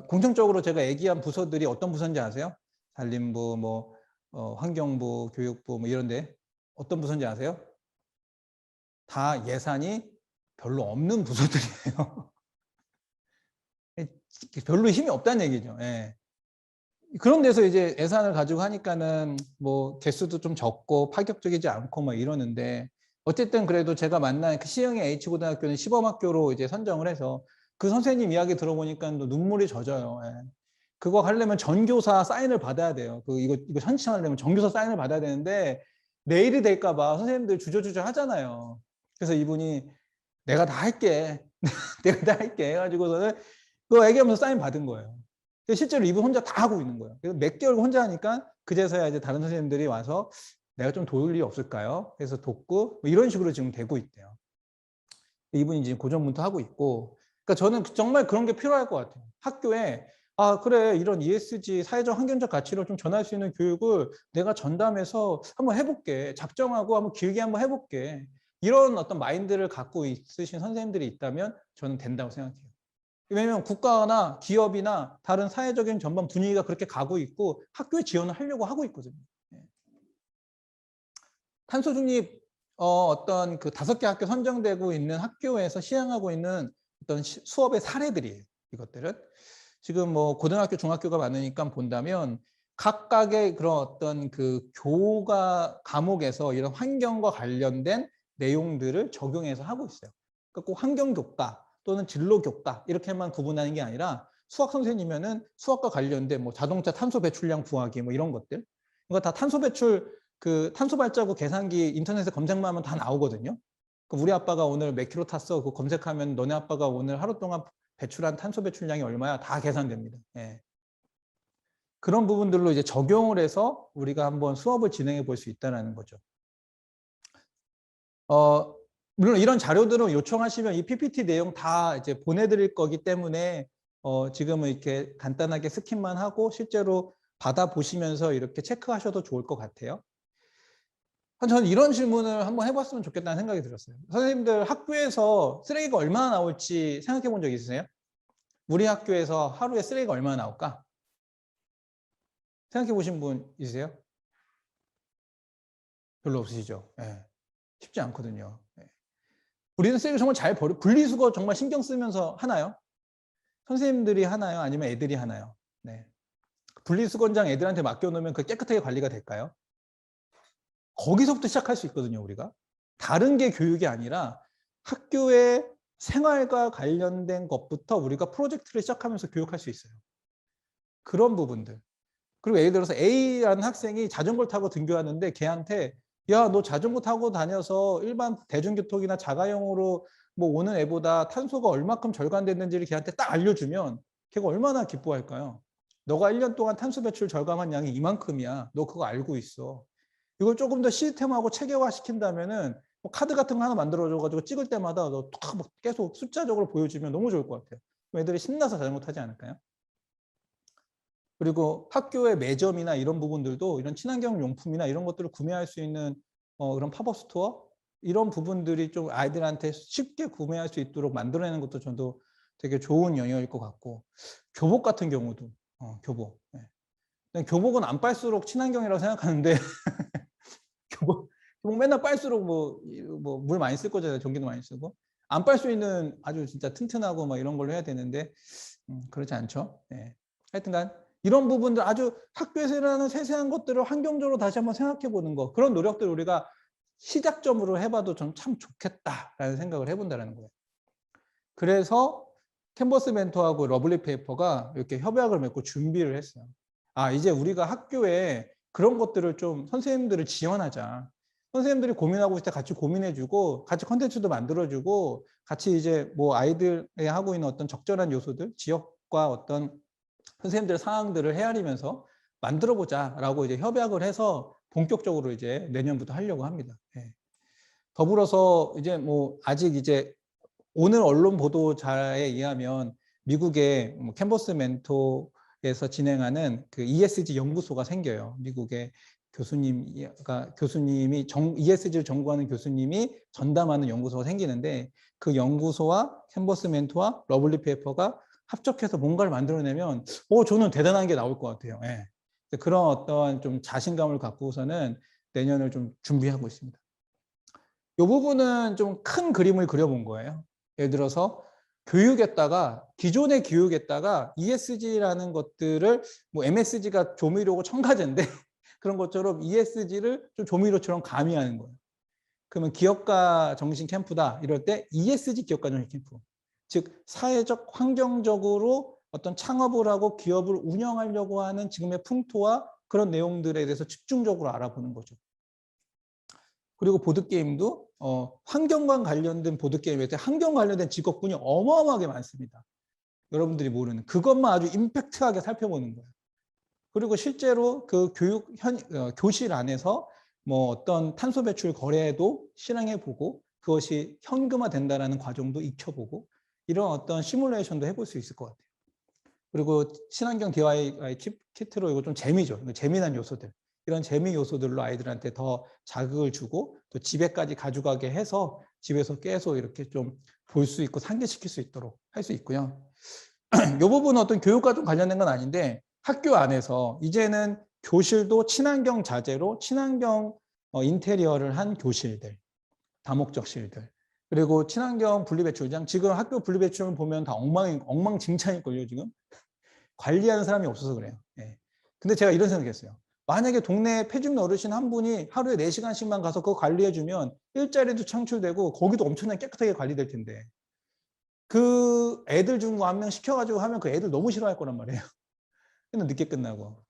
공통적으로 제가 얘기한 부서들이 어떤 부서인지 아세요? 산림부, 뭐 환경부, 교육부 뭐 이런데 어떤 부서인지 아세요? 다 예산이 별로 없는 부서들이에요. 별로 힘이 없다는 얘기죠. 예. 그런 데서 이제 예산을 가지고 하니까는 뭐 개수도 좀 적고 파격적이지 않고 막 이러는데, 어쨌든 그래도 제가 만난 그 시흥의 H고등학교는 시범학교로 이제 선정을 해서 그 선생님 이야기 들어보니까 눈물이 젖어요. 예. 그거 하려면 전교사 사인을 받아야 돼요. 이거 선칭하려면 전교사 사인을 받아야 되는데 내일이 될까봐 선생님들 주저주저 하잖아요. 그래서 이분이 내가 다 할게. 내가 다 할게 해가지고서는 그거 얘기하면서 사인 받은 거예요. 실제로 이분 혼자 다 하고 있는 거예요. 그래서 몇 개월 혼자 하니까 그제서야 이제 다른 선생님들이 와서 내가 좀 도울 일이 없을까요? 그래서 돕고 뭐 이런 식으로 지금 되고 있대요. 이분이 지금 고정문도 하고 있고, 그러니까 저는 정말 그런 게 필요할 것 같아요. 학교에 그래, 이런 ESG 사회적 환경적 가치를 좀 전할 수 있는 교육을 내가 전담해서 한번 해볼게. 작정하고 한번 길게 한번 해볼게. 이런 어떤 마인드를 갖고 있으신 선생님들이 있다면 저는 된다고 생각해요. 왜냐하면 국가나 기업이나 다른 사회적인 전반 분위기가 그렇게 가고 있고 학교에 지원을 하려고 하고 있거든요. 탄소 중립 어떤 그 5개 학교 선정되고 있는 학교에서 시행하고 있는 어떤 수업의 사례들이에요. 이것들은 지금 뭐 고등학교, 중학교가 많으니까 본다면 각각의 그런 어떤 그 교과 과목에서 이런 환경과 관련된 내용들을 적용해서 하고 있어요. 그러니까 꼭 환경교과 또는 진로교과 이렇게만 구분하는 게 아니라 수학 선생님이면은 수학과 관련된 뭐 자동차 탄소 배출량 구하기 뭐 이런 것들, 이거 다 탄소 배출 그 탄소 발자국 계산기 인터넷에 검색만 하면 다 나오거든요. 우리 아빠가 오늘 몇 킬로 탔어? 그거 검색하면 너네 아빠가 오늘 하루 동안 배출한 탄소 배출량이 얼마야? 다 계산됩니다. 예. 그런 부분들로 이제 적용을 해서 우리가 한번 수업을 진행해 볼 수 있다는 거죠. 물론 이런 자료들을 요청하시면 이 PPT 내용 다 이제 보내드릴 거기 때문에 지금은 이렇게 간단하게 스킵만 하고 실제로 받아보시면서 이렇게 체크하셔도 좋을 것 같아요. 저는 이런 질문을 한번 해봤으면 좋겠다는 생각이 들었어요. 선생님들 학교에서 쓰레기가 얼마나 나올지 생각해 본 적 있으세요? 우리 학교에서 하루에 쓰레기가 얼마나 나올까? 생각해 보신 분 있으세요? 별로 없으시죠? 네. 쉽지 않거든요. 네. 우리는 쓰레기 정말 잘 버려, 분리수거 정말 신경 쓰면서 하나요? 선생님들이 하나요? 아니면 애들이 하나요? 네. 분리수거장 애들한테 맡겨놓으면 그 깨끗하게 관리가 될까요? 거기서부터 시작할 수 있거든요, 우리가. 다른 게 교육이 아니라 학교의 생활과 관련된 것부터 우리가 프로젝트를 시작하면서 교육할 수 있어요. 그런 부분들. 그리고 예를 들어서 A라는 학생이 자전거를 타고 등교하는데 걔한테 야, 너 자전거 타고 다녀서 일반 대중교통이나 자가용으로 뭐 오는 애보다 탄소가 얼마큼 절감됐는지를 걔한테 딱 알려주면 걔가 얼마나 기뻐할까요? 너가 1년 동안 탄소 배출 절감한 양이 이만큼이야. 너 그거 알고 있어. 이걸 조금 더 시스템하고 체계화 시킨다면은 뭐 카드 같은 거 하나 만들어줘가지고 찍을 때마다 너 계속 숫자적으로 보여주면 너무 좋을 것 같아요. 애들이 신나서 자전거 타지 않을까요? 그리고 학교의 매점이나 이런 부분들도 이런 친환경 용품이나 이런 것들을 구매할 수 있는 그런 팝업 스토어 이런 부분들이 좀 아이들한테 쉽게 구매할 수 있도록 만들어내는 것도 저도 되게 좋은 영역일 것 같고, 교복 같은 경우도 교복. 네. 교복은 안 빨수록 친환경이라고 생각하는데 교복 맨날 빨수록 뭐 물 많이 쓸 거잖아요. 전기도 많이 쓰고. 안 빨 수 있는 아주 진짜 튼튼하고 막 이런 걸로 해야 되는데 그렇지 않죠. 네. 하여튼간 이런 부분들 아주 학교에서 일어나는 세세한 것들을 환경적으로 다시 한번 생각해 보는 거, 그런 노력들을 우리가 시작점으로 해봐도 전 참 좋겠다라는 생각을 해본다는 거예요. 그래서 캔버스 멘토하고 러블리 페이퍼가 이렇게 협약을 맺고 준비를 했어요. 아, 이제 우리가 학교에 그런 것들을 좀 선생님들을 지원하자. 선생님들이 고민하고 있을 때 같이 고민해주고, 같이 컨텐츠도 만들어주고, 같이 이제 뭐 아이들이 하고 있는 어떤 적절한 요소들, 지역과 어떤 선생님들의 상황들을 헤아리면서 만들어보자라고 이제 협약을 해서 본격적으로 이제 내년부터 하려고 합니다. 네. 더불어서 이제 뭐 아직 이제 오늘 언론 보도자에 의하면 미국의 캔버스 멘토에서 진행하는 그 ESG 연구소가 생겨요. 미국의 교수님이 ESG를 전공하는 교수님이 전담하는 연구소가 생기는데, 그 연구소와 캔버스 멘토와 러블리 페이퍼가 합작해서 뭔가를 만들어내면 저는 대단한 게 나올 것 같아요. 예. 그런 어떤 좀 자신감을 갖고서는 내년을 좀 준비하고 있습니다. 이 부분은 좀 큰 그림을 그려본 거예요. 예를 들어서 기존의 교육에다가 ESG라는 것들을 뭐 MSG가 조미료고 첨가제인데 그런 것처럼 ESG를 좀 조미료처럼 가미하는 거예요. 그러면 기업가 정신 캠프다 이럴 때 ESG 기업가 정신 캠프, 즉 사회적 환경적으로 어떤 창업을 하고 기업을 운영하려고 하는 지금의 풍토와 그런 내용들에 대해서 집중적으로 알아보는 거죠. 그리고 보드게임도 환경과 관련된 보드게임에 환경 관련된 직업군이 어마어마하게 많습니다. 여러분들이 모르는 그것만 아주 임팩트하게 살펴보는 거예요. 그리고 실제로 그 교실 안에서 뭐 어떤 탄소 배출 거래도 실행해보고 그것이 현금화 된다는 과정도 익혀보고 이런 어떤 시뮬레이션도 해볼 수 있을 것 같아요. 그리고 친환경 DIY 키트로 이거 좀 재미죠. 재미난 요소들. 이런 재미 요소들로 아이들한테 더 자극을 주고 또 집에까지 가져가게 해서 집에서 계속 이렇게 좀 볼 수 있고 상기시킬 수 있도록 할 수 있고요. 이 부분은 어떤 교육과 좀 관련된 건 아닌데 학교 안에서 이제는 교실도 친환경 자재로 친환경 인테리어를 한 교실들, 다목적실들, 그리고 친환경 분리배출장. 지금 학교 분리배출을 보면 다 엉망진창일걸요, 지금. 관리하는 사람이 없어서 그래요. 예. 근데 제가 이런 생각했어요. 만약에 동네에 폐주민 어르신 한 분이 하루에 4시간씩만 가서 그거 관리해주면 일자리도 창출되고 거기도 엄청나게 깨끗하게 관리될 텐데, 그 애들 중 한 명 시켜가지고 하면 그 애들 너무 싫어할 거란 말이에요. 근데 늦게 끝나고.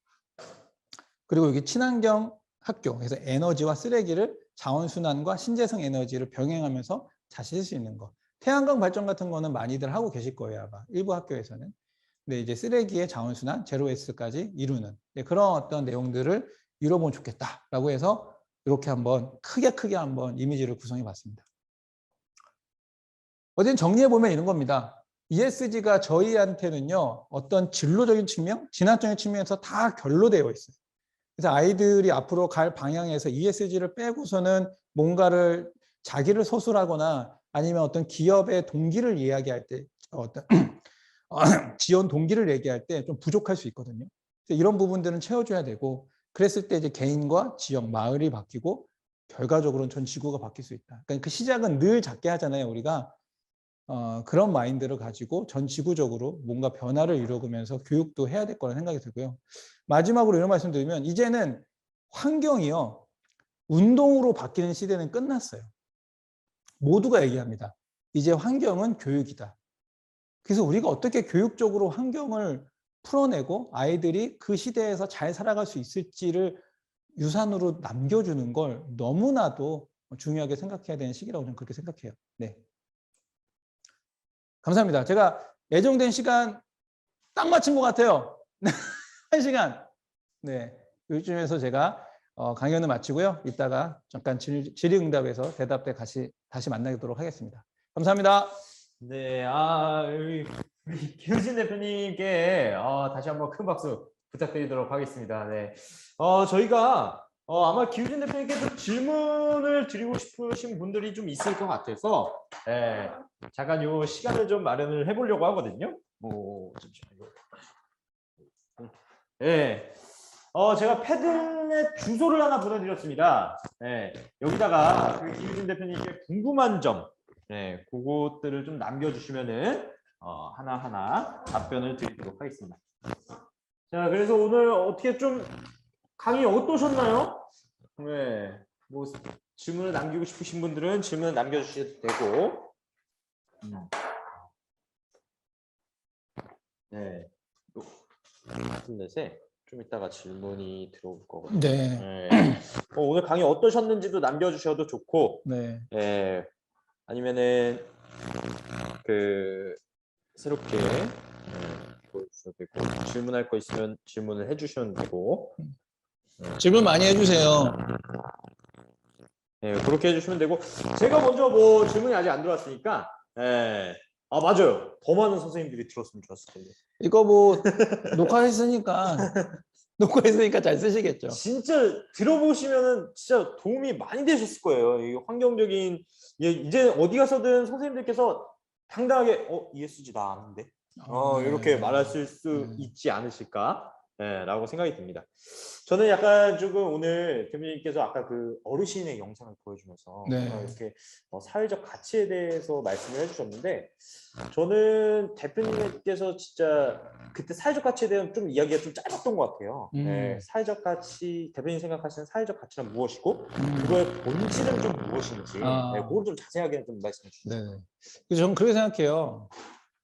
그리고 여기 친환경 학교, 그래서 에너지와 쓰레기를 자원순환과 신재생 에너지를 병행하면서 잘 쓸 수 있는 거. 태양광 발전 같은 거는 많이들 하고 계실 거예요, 아마. 일부 학교에서는. 근데 이제 쓰레기의 자원순환, 제로웨이스트까지 이루는 그런 어떤 내용들을 이뤄보면 좋겠다라고 해서 이렇게 한번 크게 한번 이미지를 구성해 봤습니다. 어쨌든 정리해보면 이런 겁니다. ESG가 저희한테는요, 어떤 진로적인 측면, 진학적인 측면에서 다 결로되어 있어요. 그래서 아이들이 앞으로 갈 방향에서 ESG를 빼고서는 뭔가를 자기를 서술하거나 아니면 어떤 기업의 동기를 이야기할 때 어떤 지원 동기를 얘기할 때 좀 부족할 수 있거든요. 이런 부분들은 채워줘야 되고, 그랬을 때 이제 개인과 지역, 마을이 바뀌고 결과적으로는 전 지구가 바뀔 수 있다. 그러니까 그 시작은 늘 작게 하잖아요, 우리가. 그런 마인드를 가지고 전 지구적으로 뭔가 변화를 이루면서 교육도 해야 될 거라는 생각이 들고요. 마지막으로 이런 말씀 드리면, 이제는 환경이요, 운동으로 바뀌는 시대는 끝났어요. 모두가 얘기합니다. 이제 환경은 교육이다. 그래서 우리가 어떻게 교육적으로 환경을 풀어내고 아이들이 그 시대에서 잘 살아갈 수 있을지를 유산으로 남겨주는 걸 너무나도 중요하게 생각해야 되는 시기라고 저는 그렇게 생각해요. 네. 감사합니다. 제가 예정된 시간 딱 맞춘 것 같아요. 1시간. 네. 요즘에서 제가 강연을 마치고요. 이따가 잠깐 질의응답에서 대답 때 다시 만나도록 하겠습니다. 감사합니다. 네, 우리 김효진 대표님께 다시 한번 큰 박수 부탁드리도록 하겠습니다. 네, 저희가 아마 김효진 대표님께서 질문을 드리고 싶으신 분들이 좀 있을 것 같아서 잠깐 요 시간을 좀 마련을 해보려고 하거든요. 잠시만요. 네, 제가 패드넷 주소를 하나 보내드렸습니다. 네, 여기다가 그 김효진 대표님께 궁금한 점, 그것들을 좀 남겨주시면은 하나하나 답변을 드리도록 하겠습니다. 자, 그래서 오늘 어떻게 좀 강의 어떠셨나요? 네, 뭐 질문을 남기고 싶으신 분들은 질문을 남겨주셔도 되고, 네, 패드넷에 좀 이따가 질문이 들어올 거거든요. 네. 오늘 강의 어떠셨는지도 남겨주셔도 좋고, 네. 아니면은 새롭게 보여주셔도 되고, 질문할 거 있으면 질문을 해주셔도 되고, 질문 많이 해주세요. 그렇게 해주시면 되고, 제가 먼저 뭐 질문이 아직 안 들어왔으니까, 맞아요. 더 많은 선생님들이 들었으면 좋았을 텐데. 이거 뭐 녹화했으니까 잘 쓰시겠죠. 진짜 들어보시면은 진짜 도움이 많이 되셨을 거예요. 이 환경적인, 이제 어디 가서든 선생님들께서 당당하게 ESG 나 아는데 이렇게 말하실 수 있지 않으실까 라고 생각이 듭니다. 저는 약간 조금 오늘 대표님께서 아까 그 어르신의 영상을 보여주면서 이렇게 사회적 가치에 대해서 말씀을 해주셨는데, 저는 대표님께서 진짜 그때 사회적 가치에 대한 좀 이야기가 좀 짧았던 것 같아요. 사회적 가치, 대표님 생각하시는 사회적 가치는 무엇이고 그거의 본질은 좀 무엇인지 그걸 좀 자세하게 좀 말씀해 주시죠. 네. 그래서 저는 그렇게 생각해요.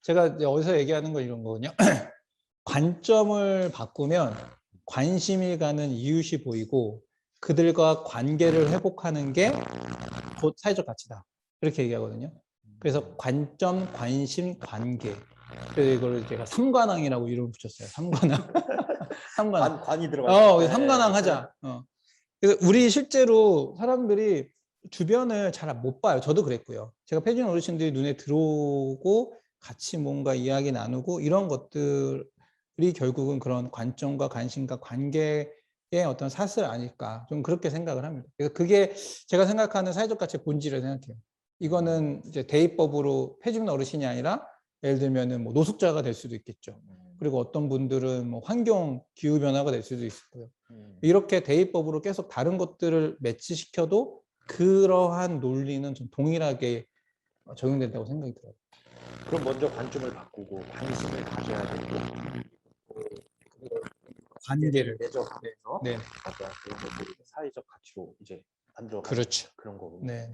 제가 이제 어디서 얘기하는 거 이런 거거든요. 관점을 바꾸면 관심이 가는 이웃이 보이고 그들과 관계를 회복하는 게 곧 사회적 가치다. 이렇게 얘기하거든요. 그래서 관점, 관심, 관계. 그래서 이걸 제가 삼관왕이라고 이름을 붙였어요. 삼관왕. 삼관왕. 관이 들어가요. 삼관왕 하자. 그래서 우리 실제로 사람들이 주변을 잘 못 봐요. 저도 그랬고요. 제가 폐준 어르신들이 눈에 들어오고 같이 뭔가 이야기 나누고 이런 것들이 결국은 그런 관점과 관심과 관계의 어떤 사슬 아닐까, 좀 그렇게 생각을 합니다. 그래서 그게 제가 생각하는 사회적 가치의 본질을 생각해요. 이거는 이제 대입법으로 폐준 어르신이 아니라 예를 들면은 뭐 노숙자가 될 수도 있겠죠. 그리고 어떤 분들은 뭐 환경 기후 변화가 될 수도 있을 거예요. 이렇게 대입법으로 계속 다른 것들을 매치시켜도 그러한 논리는 좀 동일하게 적용된다고 생각이 들어요. 그럼 먼저 관점을 바꾸고 관심을 가져야 되고 관계를 내적해서 네. 그런 것들을 사회적 가치로 이제 만들어 그렇죠. 그런 거군요. 네.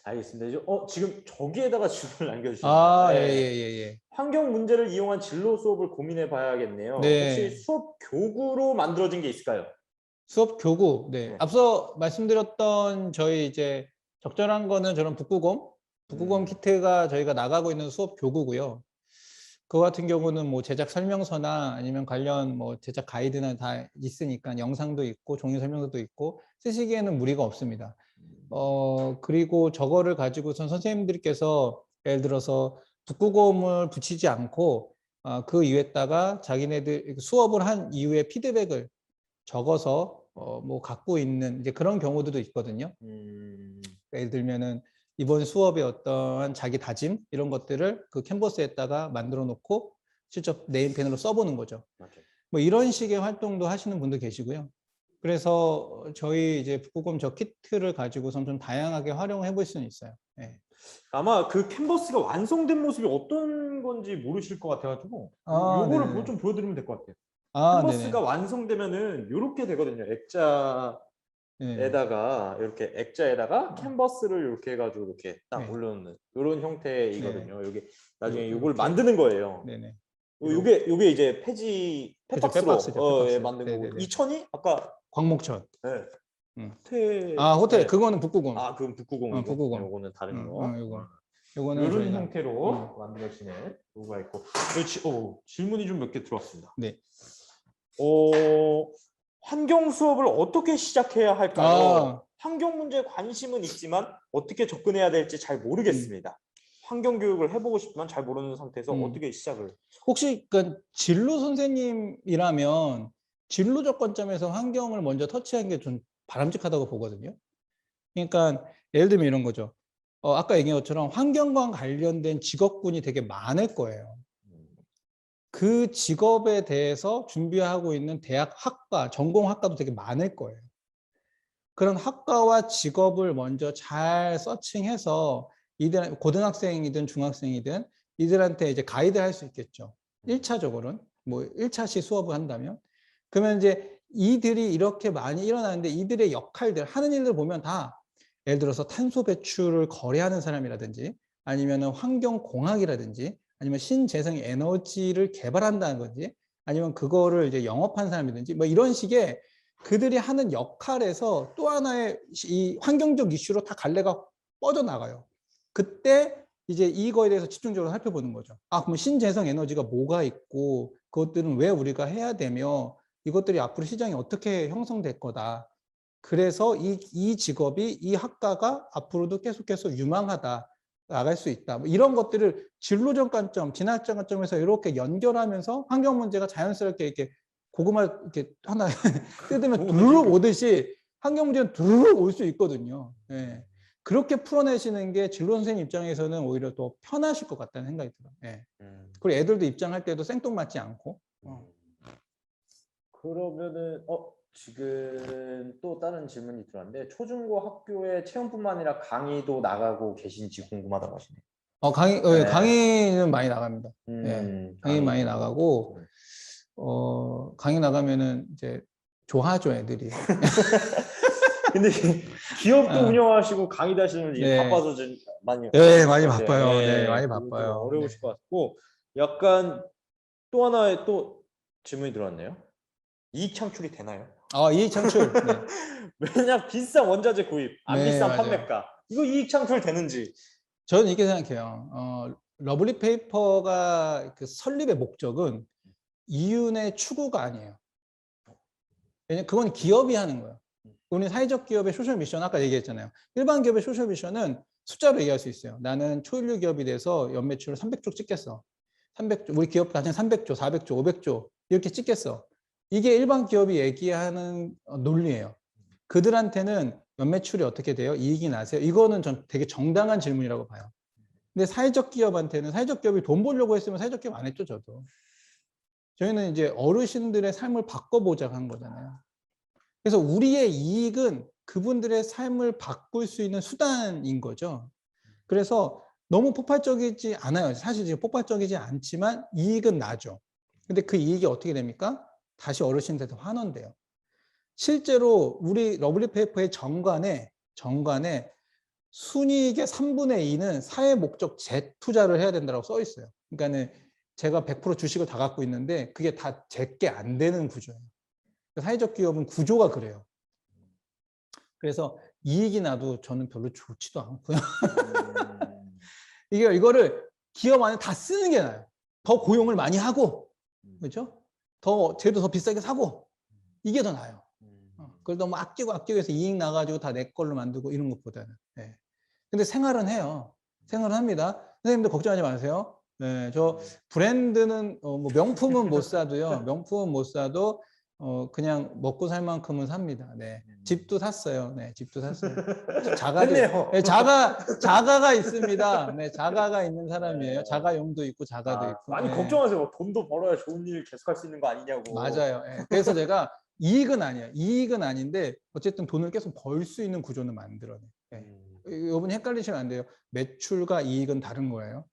알겠습니다. 이제 지금 저기에다가 질문을 남겨주셨는데 예. 환경 문제를 이용한 진로 수업을 고민해 봐야겠네요. 네. 혹시 수업 교구로 만들어진 게 있을까요? 수업 교구. 네. 앞서 말씀드렸던 저희 이제 적절한 거는 저런 북구검 키트가 저희가 나가고 있는 수업 교구고요. 그거 같은 경우는 뭐 제작 설명서나 아니면 관련 뭐 제작 가이드나 다 있으니까 영상도 있고 종류 설명서도 있고 쓰시기에는 무리가 없습니다. 그리고 저거를 가지고선 선생님들께서 예를 들어서 북구검을 붙이지 않고 그 이유에다가 자기네들 수업을 한 이후에 피드백을 적어서 뭐 갖고 있는 이제 그런 경우들도 있거든요. 예를 들면은 이번 수업의 어떠한 자기 다짐 이런 것들을 그 캔버스에다가 만들어 놓고 직접 네임펜으로 써보는 거죠. 뭐 이런 식의 활동도 하시는 분도 계시고요. 그래서 저희 이제 북구검 저 키트를 가지고선 좀 다양하게 활용해 볼 수는 있어요. 네. 아마 그 캔버스가 완성된 모습이 어떤 건지 모르실 것 같아가지고 요거를 좀 보여드리면 될 것 같아요. 캔버스가 완성되면은 이렇게 되거든요. 액자에다가 이렇게 액자에다가 캔버스를 이렇게 해가지고 이렇게 딱 올려놓는 이런 형태이거든요. 여기 나중에 이걸 만드는 거예요. 네네. 요게 이제 펫박스로 만든 거고. 네네네. 이천이 아까 광목천. 네. 호텔. 호텔. 그거는 북구검. 그건 북구검이고. 북구검. 요거는 다른 거. 요거는 이런 형태로 만들어지는 요거가 있고. 질문이 좀 몇 개 들어왔습니다. 네. 환경 수업을 어떻게 시작해야 할까요? 환경 문제에 관심은 있지만 어떻게 접근해야 될지 잘 모르겠습니다. 환경 교육을 해보고 싶지만 잘 모르는 상태에서 어떻게 시작을? 혹시 그 진로 선생님이라면 진로적 관점에서 환경을 먼저 터치하는 게 좀 바람직하다고 보거든요. 그러니까 예를 들면 이런 거죠. 아까 얘기한 것처럼 환경과 관련된 직업군이 되게 많을 거예요. 그 직업에 대해서 준비하고 있는 대학 학과, 전공 학과도 되게 많을 거예요. 그런 학과와 직업을 먼저 잘 서칭해서 이들 고등학생이든 중학생이든 이들한테 이제 가이드 할 수 있겠죠. 1차적으로는 뭐 1차시 수업을 한다면 그러면 이제 이들이 이렇게 많이 일어나는데 이들의 역할들 하는 일들 보면 다 예를 들어서 탄소 배출을 거래하는 사람이라든지 아니면은 환경공학이라든지 아니면 신재생 에너지를 개발한다는 건지 아니면 그거를 이제 영업한 사람이든지 뭐 이런 식의 그들이 하는 역할에서 또 하나의 이 환경적 이슈로 다 갈래가 뻗어나가요. 그때 이제 이거에 대해서 집중적으로 살펴보는 거죠. 그럼 신재생 에너지가 뭐가 있고 그것들은 왜 우리가 해야 되며 이것들이 앞으로 시장이 어떻게 형성될 거다. 그래서 이 직업이 이 학과가 앞으로도 계속해서 유망하다. 나갈 수 있다. 뭐 이런 것들을 진로적 관점, 진학적 관점에서 이렇게 연결하면서 환경 문제가 자연스럽게 이렇게 고구마 이렇게 하나 뜯으면 두루룩 오듯이 환경 문제는 두루룩 올 수 있거든요. 예. 그렇게 풀어내시는 게 진로 선생님 입장에서는 오히려 더 편하실 것 같다는 생각이 들어요. 예. 그리고 애들도 입장할 때도 생뚱맞지 않고. 그러면은 지금 또 다른 질문이 들어왔는데 초중고 학교의 체험뿐만 아니라 강의도 나가고 계신지 궁금하다고 하시네요. 네. 강의는 많이 나갑니다. 강의 강의. 많이 나가고 강의 나가면은 이제 좋아하죠, 애들이. 근데 기업도 운영하시고 강의도 하시는 네. 바빠서 좀 많이 많이 바빠요. 네, 많이 좀 바빠요. 어려우실 것 같고 약간 또 하나의 또 질문이 들어왔네요. 이익 창출이 되나요? 이익 창출. 네. 왜냐 비싼 원자재 구입, 안 네, 비싼 맞아요. 판매가 이거 이익 창출 되는지. 저는 이렇게 생각해요. 러블리 페이퍼가 그 설립의 목적은 이윤의 추구가 아니에요. 왜냐면 그건 기업이 하는 거예요. 우리 사회적 기업의 소셜 미션 아까 얘기했잖아요. 일반 기업의 소셜 미션은 숫자로 얘기할 수 있어요. 나는 초일류 기업이 돼서 연매출을 300조 찍겠어. 300조, 우리 기업 나중에 300조, 400조, 500조 이렇게 찍겠어. 이게 일반 기업이 얘기하는 논리예요. 그들한테는 연매출이 어떻게 돼요? 이익이 나세요? 이거는 전 되게 정당한 질문이라고 봐요. 근데 사회적 기업한테는 사회적 기업이 돈 벌려고 했으면 사회적 기업 안 했죠, 저도. 저희는 이제 어르신들의 삶을 바꿔보자고 한 거잖아요. 그래서 우리의 이익은 그분들의 삶을 바꿀 수 있는 수단인 거죠. 그래서 너무 폭발적이지 않아요. 사실 지금 폭발적이지 않지만 이익은 나죠. 근데 그 이익이 어떻게 됩니까? 다시 어르신들한테 환원돼요. 실제로 우리 러블리 페이퍼의 정관에 순이익의 3분의 2는 사회 목적 재투자를 해야 된다고 써 있어요. 그러니까는 제가 100% 주식을 다 갖고 있는데 그게 다 제게 안 되는 구조예요. 사회적 기업은 구조가 그래요. 그래서 이익이 나도 저는 별로 좋지도 않고요. 이거를 기업 안에 다 쓰는 게 나아요. 더 고용을 많이 하고, 그렇죠? 더 재료 더 비싸게 사고 이게 더 나아요. 그걸 너무 아끼고 해서 이익 나가지고 다 내 걸로 만들고 이런 것보다는. 네. 근데 생활은 해요. 생활은 합니다. 선생님들 걱정하지 마세요. 네, 저 브랜드는 뭐 명품은 못 사도요. 명품은 못 사도 그냥 먹고 살 만큼은 삽니다. 네. 집도 샀어요. 네, 집도 샀어요. 네, 자가가 있습니다. 네, 자가가 있는 사람이에요. 자가용도 있고 자가도 있고. 많이 네. 걱정하세요. 돈도 벌어야 좋은 일 계속할 수 있는 거 아니냐고. 맞아요. 네. 그래서 제가 이익은 아니에요. 이익은 아닌데 어쨌든 돈을 계속 벌 수 있는 구조는 만들어내요. 네. 여러분이 헷갈리시면 안 돼요. 매출과 이익은 다른 거예요.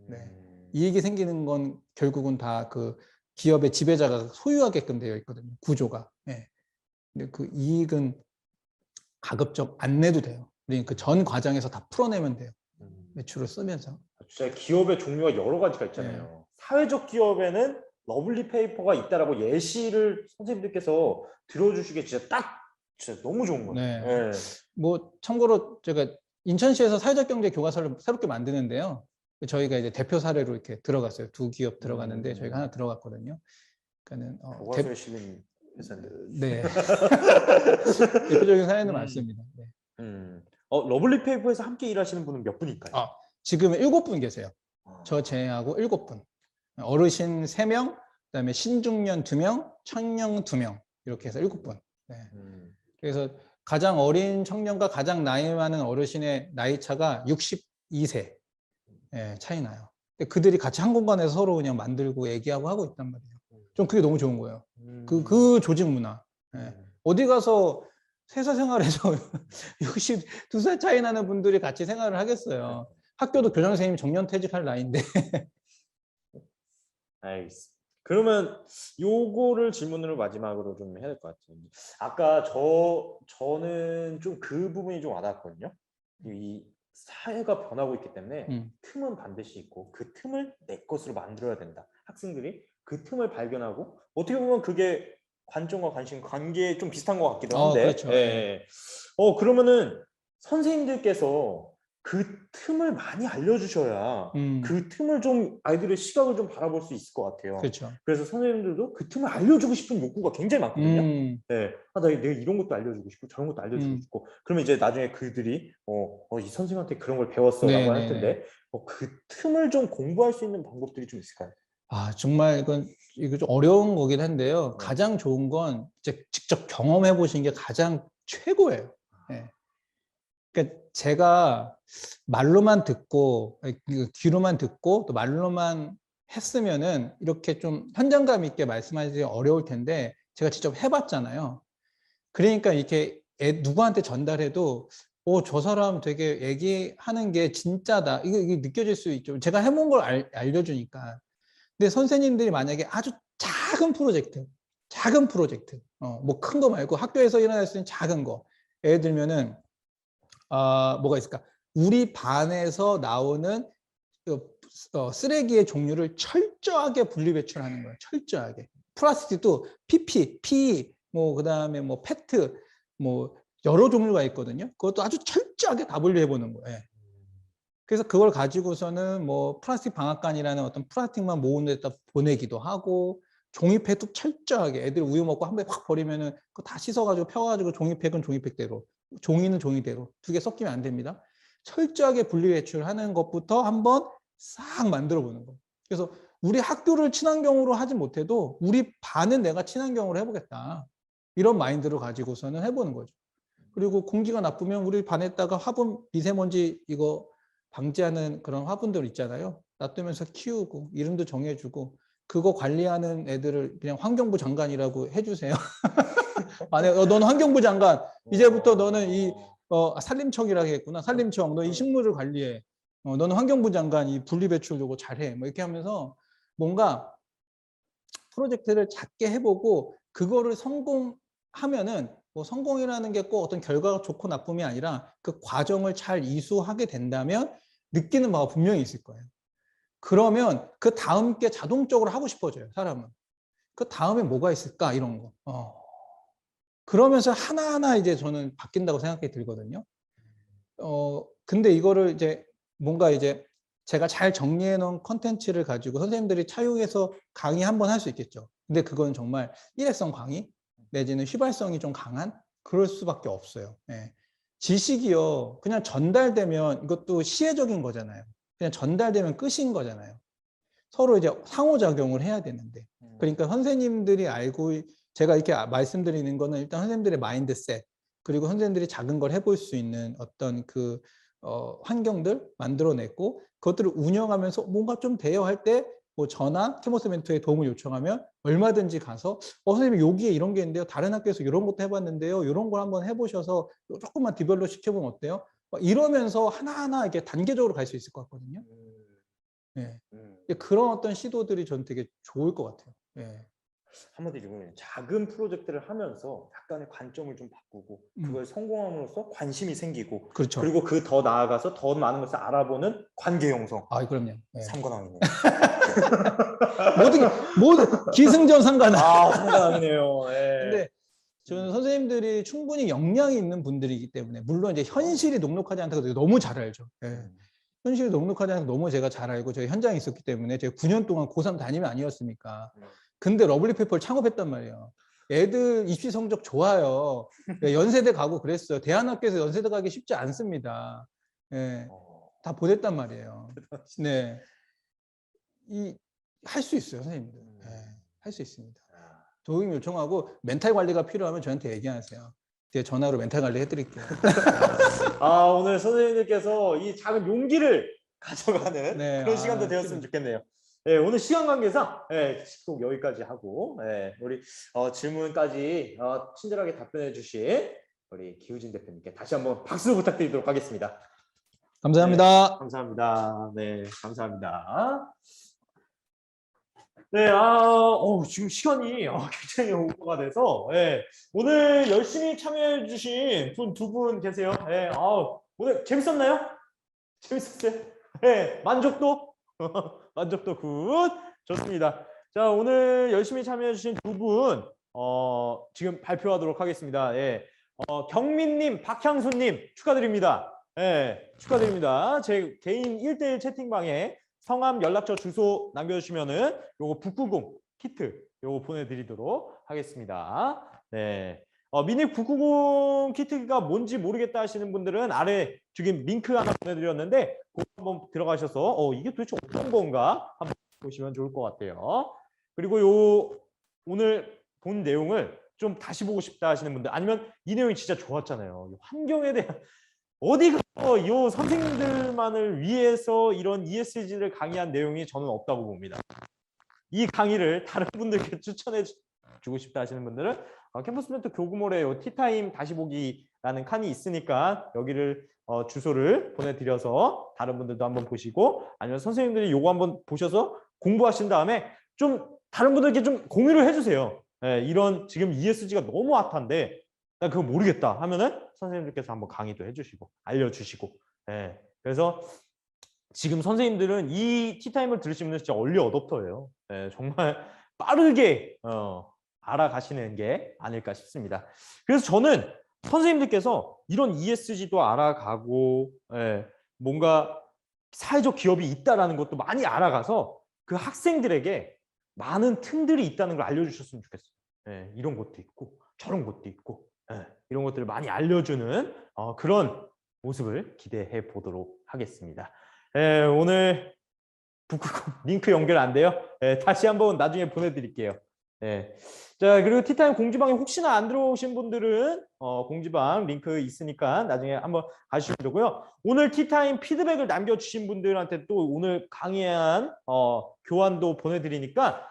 네. 이익이 생기는 건 결국은 다 그 기업의 지배자가 소유하게끔 되어 있거든요. 구조가. 네. 근데 그 이익은 가급적 안 내도 돼요. 그러니까 그 전 과정에서 다 풀어내면 돼요. 매출을 쓰면서. 진짜 기업의 종류가 여러 가지가 있잖아요. 네. 사회적 기업에는 러블리 페이퍼가 있다라고 예시를 선생님들께서 들어주시기에 진짜 너무 좋은 거예요. 네. 뭐 참고로 제가 인천시에서 사회적 경제 교과서를 새롭게 만드는데요. 저희가 이제 대표 사례로 이렇게 들어갔어요. 2기업 들어갔는데 저희가 하나 들어갔거든요. 그러니까는 교과서에 실린 회사인데. 네. 대표적인 사례는 많습니다. 네. 러블리 페이퍼에서 함께 일하시는 분은 몇 분일까요? 지금 7분 계세요. 저 제외하고 7분. 어르신 3명, 그다음에 신중년 2명, 청년 2명 이렇게 해서 7분. 네. 그래서 가장 어린 청년과 가장 나이 많은 어르신의 나이 차가 62세 차이 나요. 근데 그들이 같이 한 공간에서 서로 그냥 만들고 얘기하고 하고 있단 말이에요. 좀 그게 너무 좋은 거예요. 그 조직 문화. 어디 가서 회사 생활에서 62살 차이 나는 분들이 같이 생활을 하겠어요. 학교도 교장 선생님이 정년퇴직할 나이인데. 알겠습니다. 그러면 요거를 질문으로 마지막으로 좀 해야 될 것 같아요. 아까 저는 좀 그 부분이 좀 와닿았거든요. 이 사회가 변하고 있기 때문에 틈은 반드시 있고 그 틈을 내 것으로 만들어야 된다. 학생들이 그 틈을 발견하고 어떻게 보면 그게 관점과 관계에 좀 비슷한 것 같기도 한데. 그렇죠. 예. 그러면은 선생님들께서 그 틈을 많이 알려주셔야 그 틈을 좀 아이들의 시각을 좀 바라볼 수 있을 것 같아요. 그렇죠. 그래서 선생님들도 그 틈을 알려주고 싶은 욕구가 굉장히 많거든요. 네. 내가 이런 것도 알려주고 싶고 저런 것도 알려주고 싶고 그러면 이제 나중에 그들이 이 선생님한테 그런 걸 배웠어라고 할 텐데 그 틈을 좀 공부할 수 있는 방법들이 좀 있을까요? 정말 이거 좀 어려운 거긴 한데요. 가장 좋은 건 이제 직접 경험해 보신 게 가장 최고예요. 네. 그러니까 제가 말로만 듣고 귀로만 듣고 또 말로만 했으면은 이렇게 좀 현장감 있게 말씀하시기 어려울 텐데 제가 직접 해봤잖아요. 그러니까 이렇게 누구한테 전달해도 저 사람 되게 얘기하는 게 진짜다. 이게 느껴질 수 있죠. 제가 해본 걸 알려주니까. 근데 선생님들이 만약에 아주 작은 프로젝트, 뭐 큰 거 말고 학교에서 일어날 수 있는 작은 거, 예를 들면은 뭐가 있을까? 우리 반에서 나오는 쓰레기의 종류를 철저하게 분리 배출하는 거예요. 철저하게. 플라스틱도 PP, PE, 뭐 그다음에 뭐 페트, 뭐 여러 종류가 있거든요. 그것도 아주 철저하게 다 분리해 보는 거예요. 그래서 그걸 가지고서는 뭐 플라스틱 방앗간이라는 어떤 플라스틱만 모은 데다 보내기도 하고 종이팩도 철저하게 애들 우유 먹고 한 번에 확 버리면은 그거 다 씻어가지고 펴가지고 종이팩은 종이팩대로 종이는 종이대로 두 개 섞이면 안 됩니다. 철저하게 분리 배출하는 것부터 한번 싹 만들어 보는 거예요. 그래서 우리 학교를 친환경으로 하지 못해도 우리 반은 내가 친환경으로 해보겠다. 이런 마인드를 가지고서는 해보는 거죠. 그리고 공기가 나쁘면 우리 반에다가 화분 미세먼지 이거 방지하는 그런 화분들 있잖아요. 놔두면서 키우고 이름도 정해주고 그거 관리하는 애들을 그냥 환경부 장관이라고 해주세요. 너는 환경부 장관. 이제부터 너는 이 산림청이라고 했구나. 산림청. 너 이 식물을 관리해. 너는 환경부 장관 이 분리배출 요거 잘해. 뭐 이렇게 하면서 뭔가 프로젝트를 작게 해보고 그거를 성공하면은 뭐 성공이라는 게 꼭 어떤 결과가 좋고 나쁨이 아니라 그 과정을 잘 이수하게 된다면 느끼는 바가 분명히 있을 거예요. 그러면 그 다음 게 자동적으로 하고 싶어져요, 사람은. 그 다음에 뭐가 있을까, 이런 거. 그러면서 하나하나 이제 저는 바뀐다고 생각이 들거든요. 근데 이거를 이제 뭔가 이제 제가 잘 정리해 놓은 컨텐츠를 가지고 선생님들이 차용해서 강의 한번 할 수 있겠죠. 근데 그건 정말 일회성 강의 내지는 휘발성이 좀 강한 그럴 수밖에 없어요. 예. 지식이요. 그냥 전달되면 이것도 시혜적인 거잖아요. 그냥 전달되면 끝인 거잖아요. 서로 이제 상호작용을 해야 되는데. 그러니까 선생님들이 알고 제가 이렇게 말씀드리는 거는 일단 선생님들의 마인드셋 그리고 선생님들이 작은 걸 해볼 수 있는 어떤 그 환경들 만들어냈고 그것들을 운영하면서 뭔가 좀 돼요 할 때 뭐 저나 캐머스 멘토의 도움을 요청하면 얼마든지 가서 선생님 여기에 이런 게 있는데요. 다른 학교에서 이런 것도 해봤는데요. 이런 걸 한번 해보셔서 조금만 디벨롭 시켜보면 어때요? 이러면서 하나하나 이렇게 단계적으로 갈 수 있을 것 같거든요. 네. 그런 어떤 시도들이 전 되게 좋을 것 같아요. 네. 한마디로 작은 프로젝트를 하면서 약간의 관점을 좀 바꾸고 그걸 성공함으로써 관심이 생기고 그렇죠. 그리고 그 더 나아가서 더 많은 것을 알아보는 관계 형성. 그럼요. 네. 삼관왕이네요. 모든 기승전 상관왕. 삼관왕이네요. 네. 근데 저는 선생님들이 충분히 역량이 있는 분들이기 때문에 물론 이제 현실이 녹록하지 않다고 너무 잘 알죠. 네. 현실이 녹록하지 않아서 너무 제가 잘 알고 제가 현장에 있었기 때문에 제가 9년 동안 고3 담임이 아니었습니까? 근데 러블리 페이퍼를 창업했단 말이에요. 애들 입시 성적 좋아요. 연세대 가고 그랬어요. 대안학교에서 연세대 가기 쉽지 않습니다. 예. 다 보냈단 말이에요. 네. 할 수 있어요, 선생님들. 네, 할 수 있습니다. 도움 요청하고 멘탈 관리가 필요하면 저한테 얘기하세요. 제가 전화로 멘탈 관리 해드릴게요. 오늘 선생님들께서 이 작은 용기를 가져가는 네, 그런 시간도 되었으면 좋겠네요. 네, 오늘 시간 관계상 꼭 여기까지 하고 우리 질문까지 친절하게 답변해 주신 우리 기우진 대표님께 다시 한번 박수 부탁드리도록 하겠습니다. 감사합니다. 네, 감사합니다. 네, 감사합니다. 네, 지금 시간이 굉장히 오버가 돼서 오늘 열심히 참여해 주신 두 분 계세요. 오늘 재밌었나요? 재밌었어요? 만족도? 만족도 굿. 좋습니다. 자, 오늘 열심히 참여해 주신 두 분 지금 발표하도록 하겠습니다. 경민님, 박향수님 축하드립니다. 축하드립니다. 제 개인 1대1 채팅방에 성함, 연락처, 주소 남겨주시면은 요거 북구공 키트 요거 보내드리도록 하겠습니다. 네. 미니 북구공 키트가 뭔지 모르겠다 하시는 분들은 아래 지금 링크 하나 보내드렸는데 그거 한번 들어가셔서 이게 도대체 어떤 건가 한번 보시면 좋을 것 같아요. 그리고 오늘 본 내용을 좀 다시 보고 싶다 하시는 분들 아니면 이 내용이 진짜 좋았잖아요. 환경에 대한 어디가 이 선생님들만을 위해서 이런 ESG를 강의한 내용이 저는 없다고 봅니다. 이 강의를 다른 분들께 추천해 주고 싶다 하시는 분들은 캠퍼스 멘토 교구몰에 티타임 다시 보기라는 칸이 있으니까 여기를 주소를 보내드려서 다른 분들도 한번 보시고 아니면 선생님들이 요거 한번 보셔서 공부하신 다음에 좀 다른 분들께 좀 공유를 해주세요. 이런 지금 ESG가 너무 핫한데 나 그거 모르겠다 하면은 선생님들께서 한번 강의도 해주시고 알려주시고 그래서 지금 선생님들은 이 티타임을 들으시면 진짜 얼리 어댑터예요. 정말 빠르게 알아가시는 게 아닐까 싶습니다. 그래서 저는 선생님들께서 이런 ESG도 알아가고 뭔가 사회적 기업이 있다라는 것도 많이 알아가서 그 학생들에게 많은 틈들이 있다는 걸 알려주셨으면 좋겠어요. 이런 것도 있고 저런 것도 있고 이런 것들을 많이 알려주는 그런 모습을 기대해 보도록 하겠습니다. 오늘 북구공 링크 연결 안 돼요? 다시 한번 나중에 보내드릴게요. 자, 그리고 티타임 공지방에 혹시나 안 들어오신 분들은 공지방 링크 있으니까 나중에 한번 가시면 되고요. 오늘 티타임 피드백을 남겨주신 분들한테 또 오늘 강의한 교환도 보내드리니까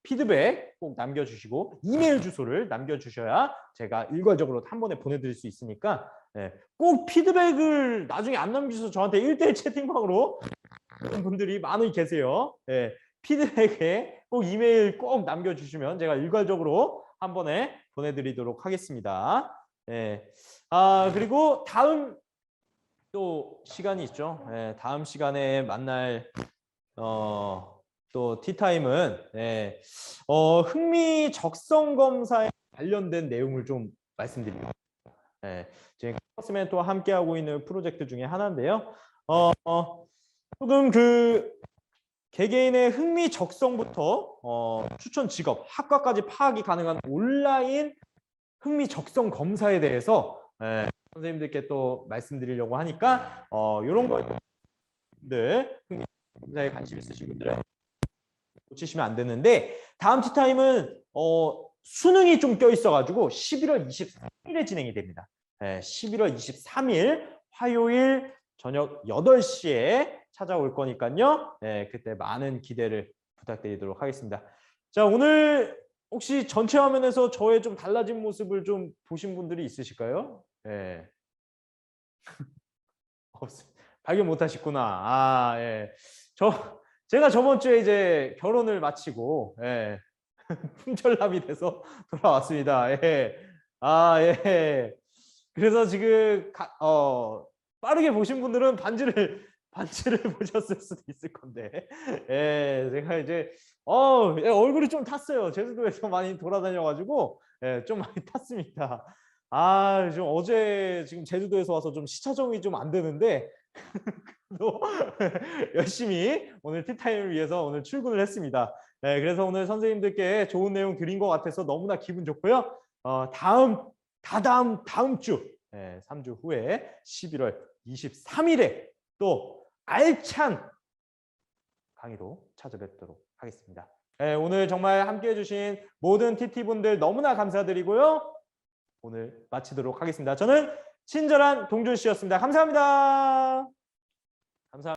피드백 꼭 남겨주시고 이메일 주소를 남겨주셔야 제가 일괄적으로 한 번에 보내드릴 수 있으니까 꼭 피드백을 나중에 안 남기셔서 저한테 1대1 채팅방으로 그런 분들이 많이 계세요. 피드백에 꼭 이메일 꼭 남겨주시면 제가 일괄적으로 한 번에 보내드리도록 하겠습니다. 그리고 다음 또 시간이 있죠. 다음 시간에 만날 또 티타임은 흥미 적성 검사에 관련된 내용을 좀 말씀드립니다. 지금 캠퍼스 멘토와 함께하고 있는 프로젝트 중에 하나인데요. 조금 그 개개인의 흥미 적성부터 추천 직업, 학과까지 파악이 가능한 온라인 흥미 적성 검사에 대해서 선생님들께 또 말씀드리려고 하니까 이런 것들 흥미 검사에 관심 있으신 분들은 놓치시면 안 되는데 다음 티타임은 수능이 좀 껴있어가지고 11월 23일에 진행이 됩니다. 11월 23일 화요일 저녁 8시에 찾아올 거니까요. 그때 많은 기대를 부탁드리도록 하겠습니다. 자, 오늘 혹시 전체 화면에서 저의 좀 달라진 모습을 좀 보신 분들이 있으실까요? 발견 못하셨구나. 제가 저번 주에 이제 결혼을 마치고 품절남이 돼서 돌아왔습니다. 그래서 지금 빠르게 보신 분들은 반지를 보셨을 수도 있을 건데 제가 이제 얼굴이 좀 탔어요. 제주도에서 많이 돌아다녀가지고 좀 많이 탔습니다. 좀 어제 지금 제주도에서 와서 좀 시차 적응이 좀 안 되는데 열심히 오늘 티타임을 위해서 오늘 출근을 했습니다. 그래서 오늘 선생님들께 좋은 내용 드린 것 같아서 너무나 기분 좋고요. 다음 주 3주 후에 11월 23일에 또 알찬 강의로 찾아뵙도록 하겠습니다. 네, 오늘 정말 함께해 주신 모든 TT분들 너무나 감사드리고요. 오늘 마치도록 하겠습니다. 저는 친절한 동준 씨였습니다. 감사합니다.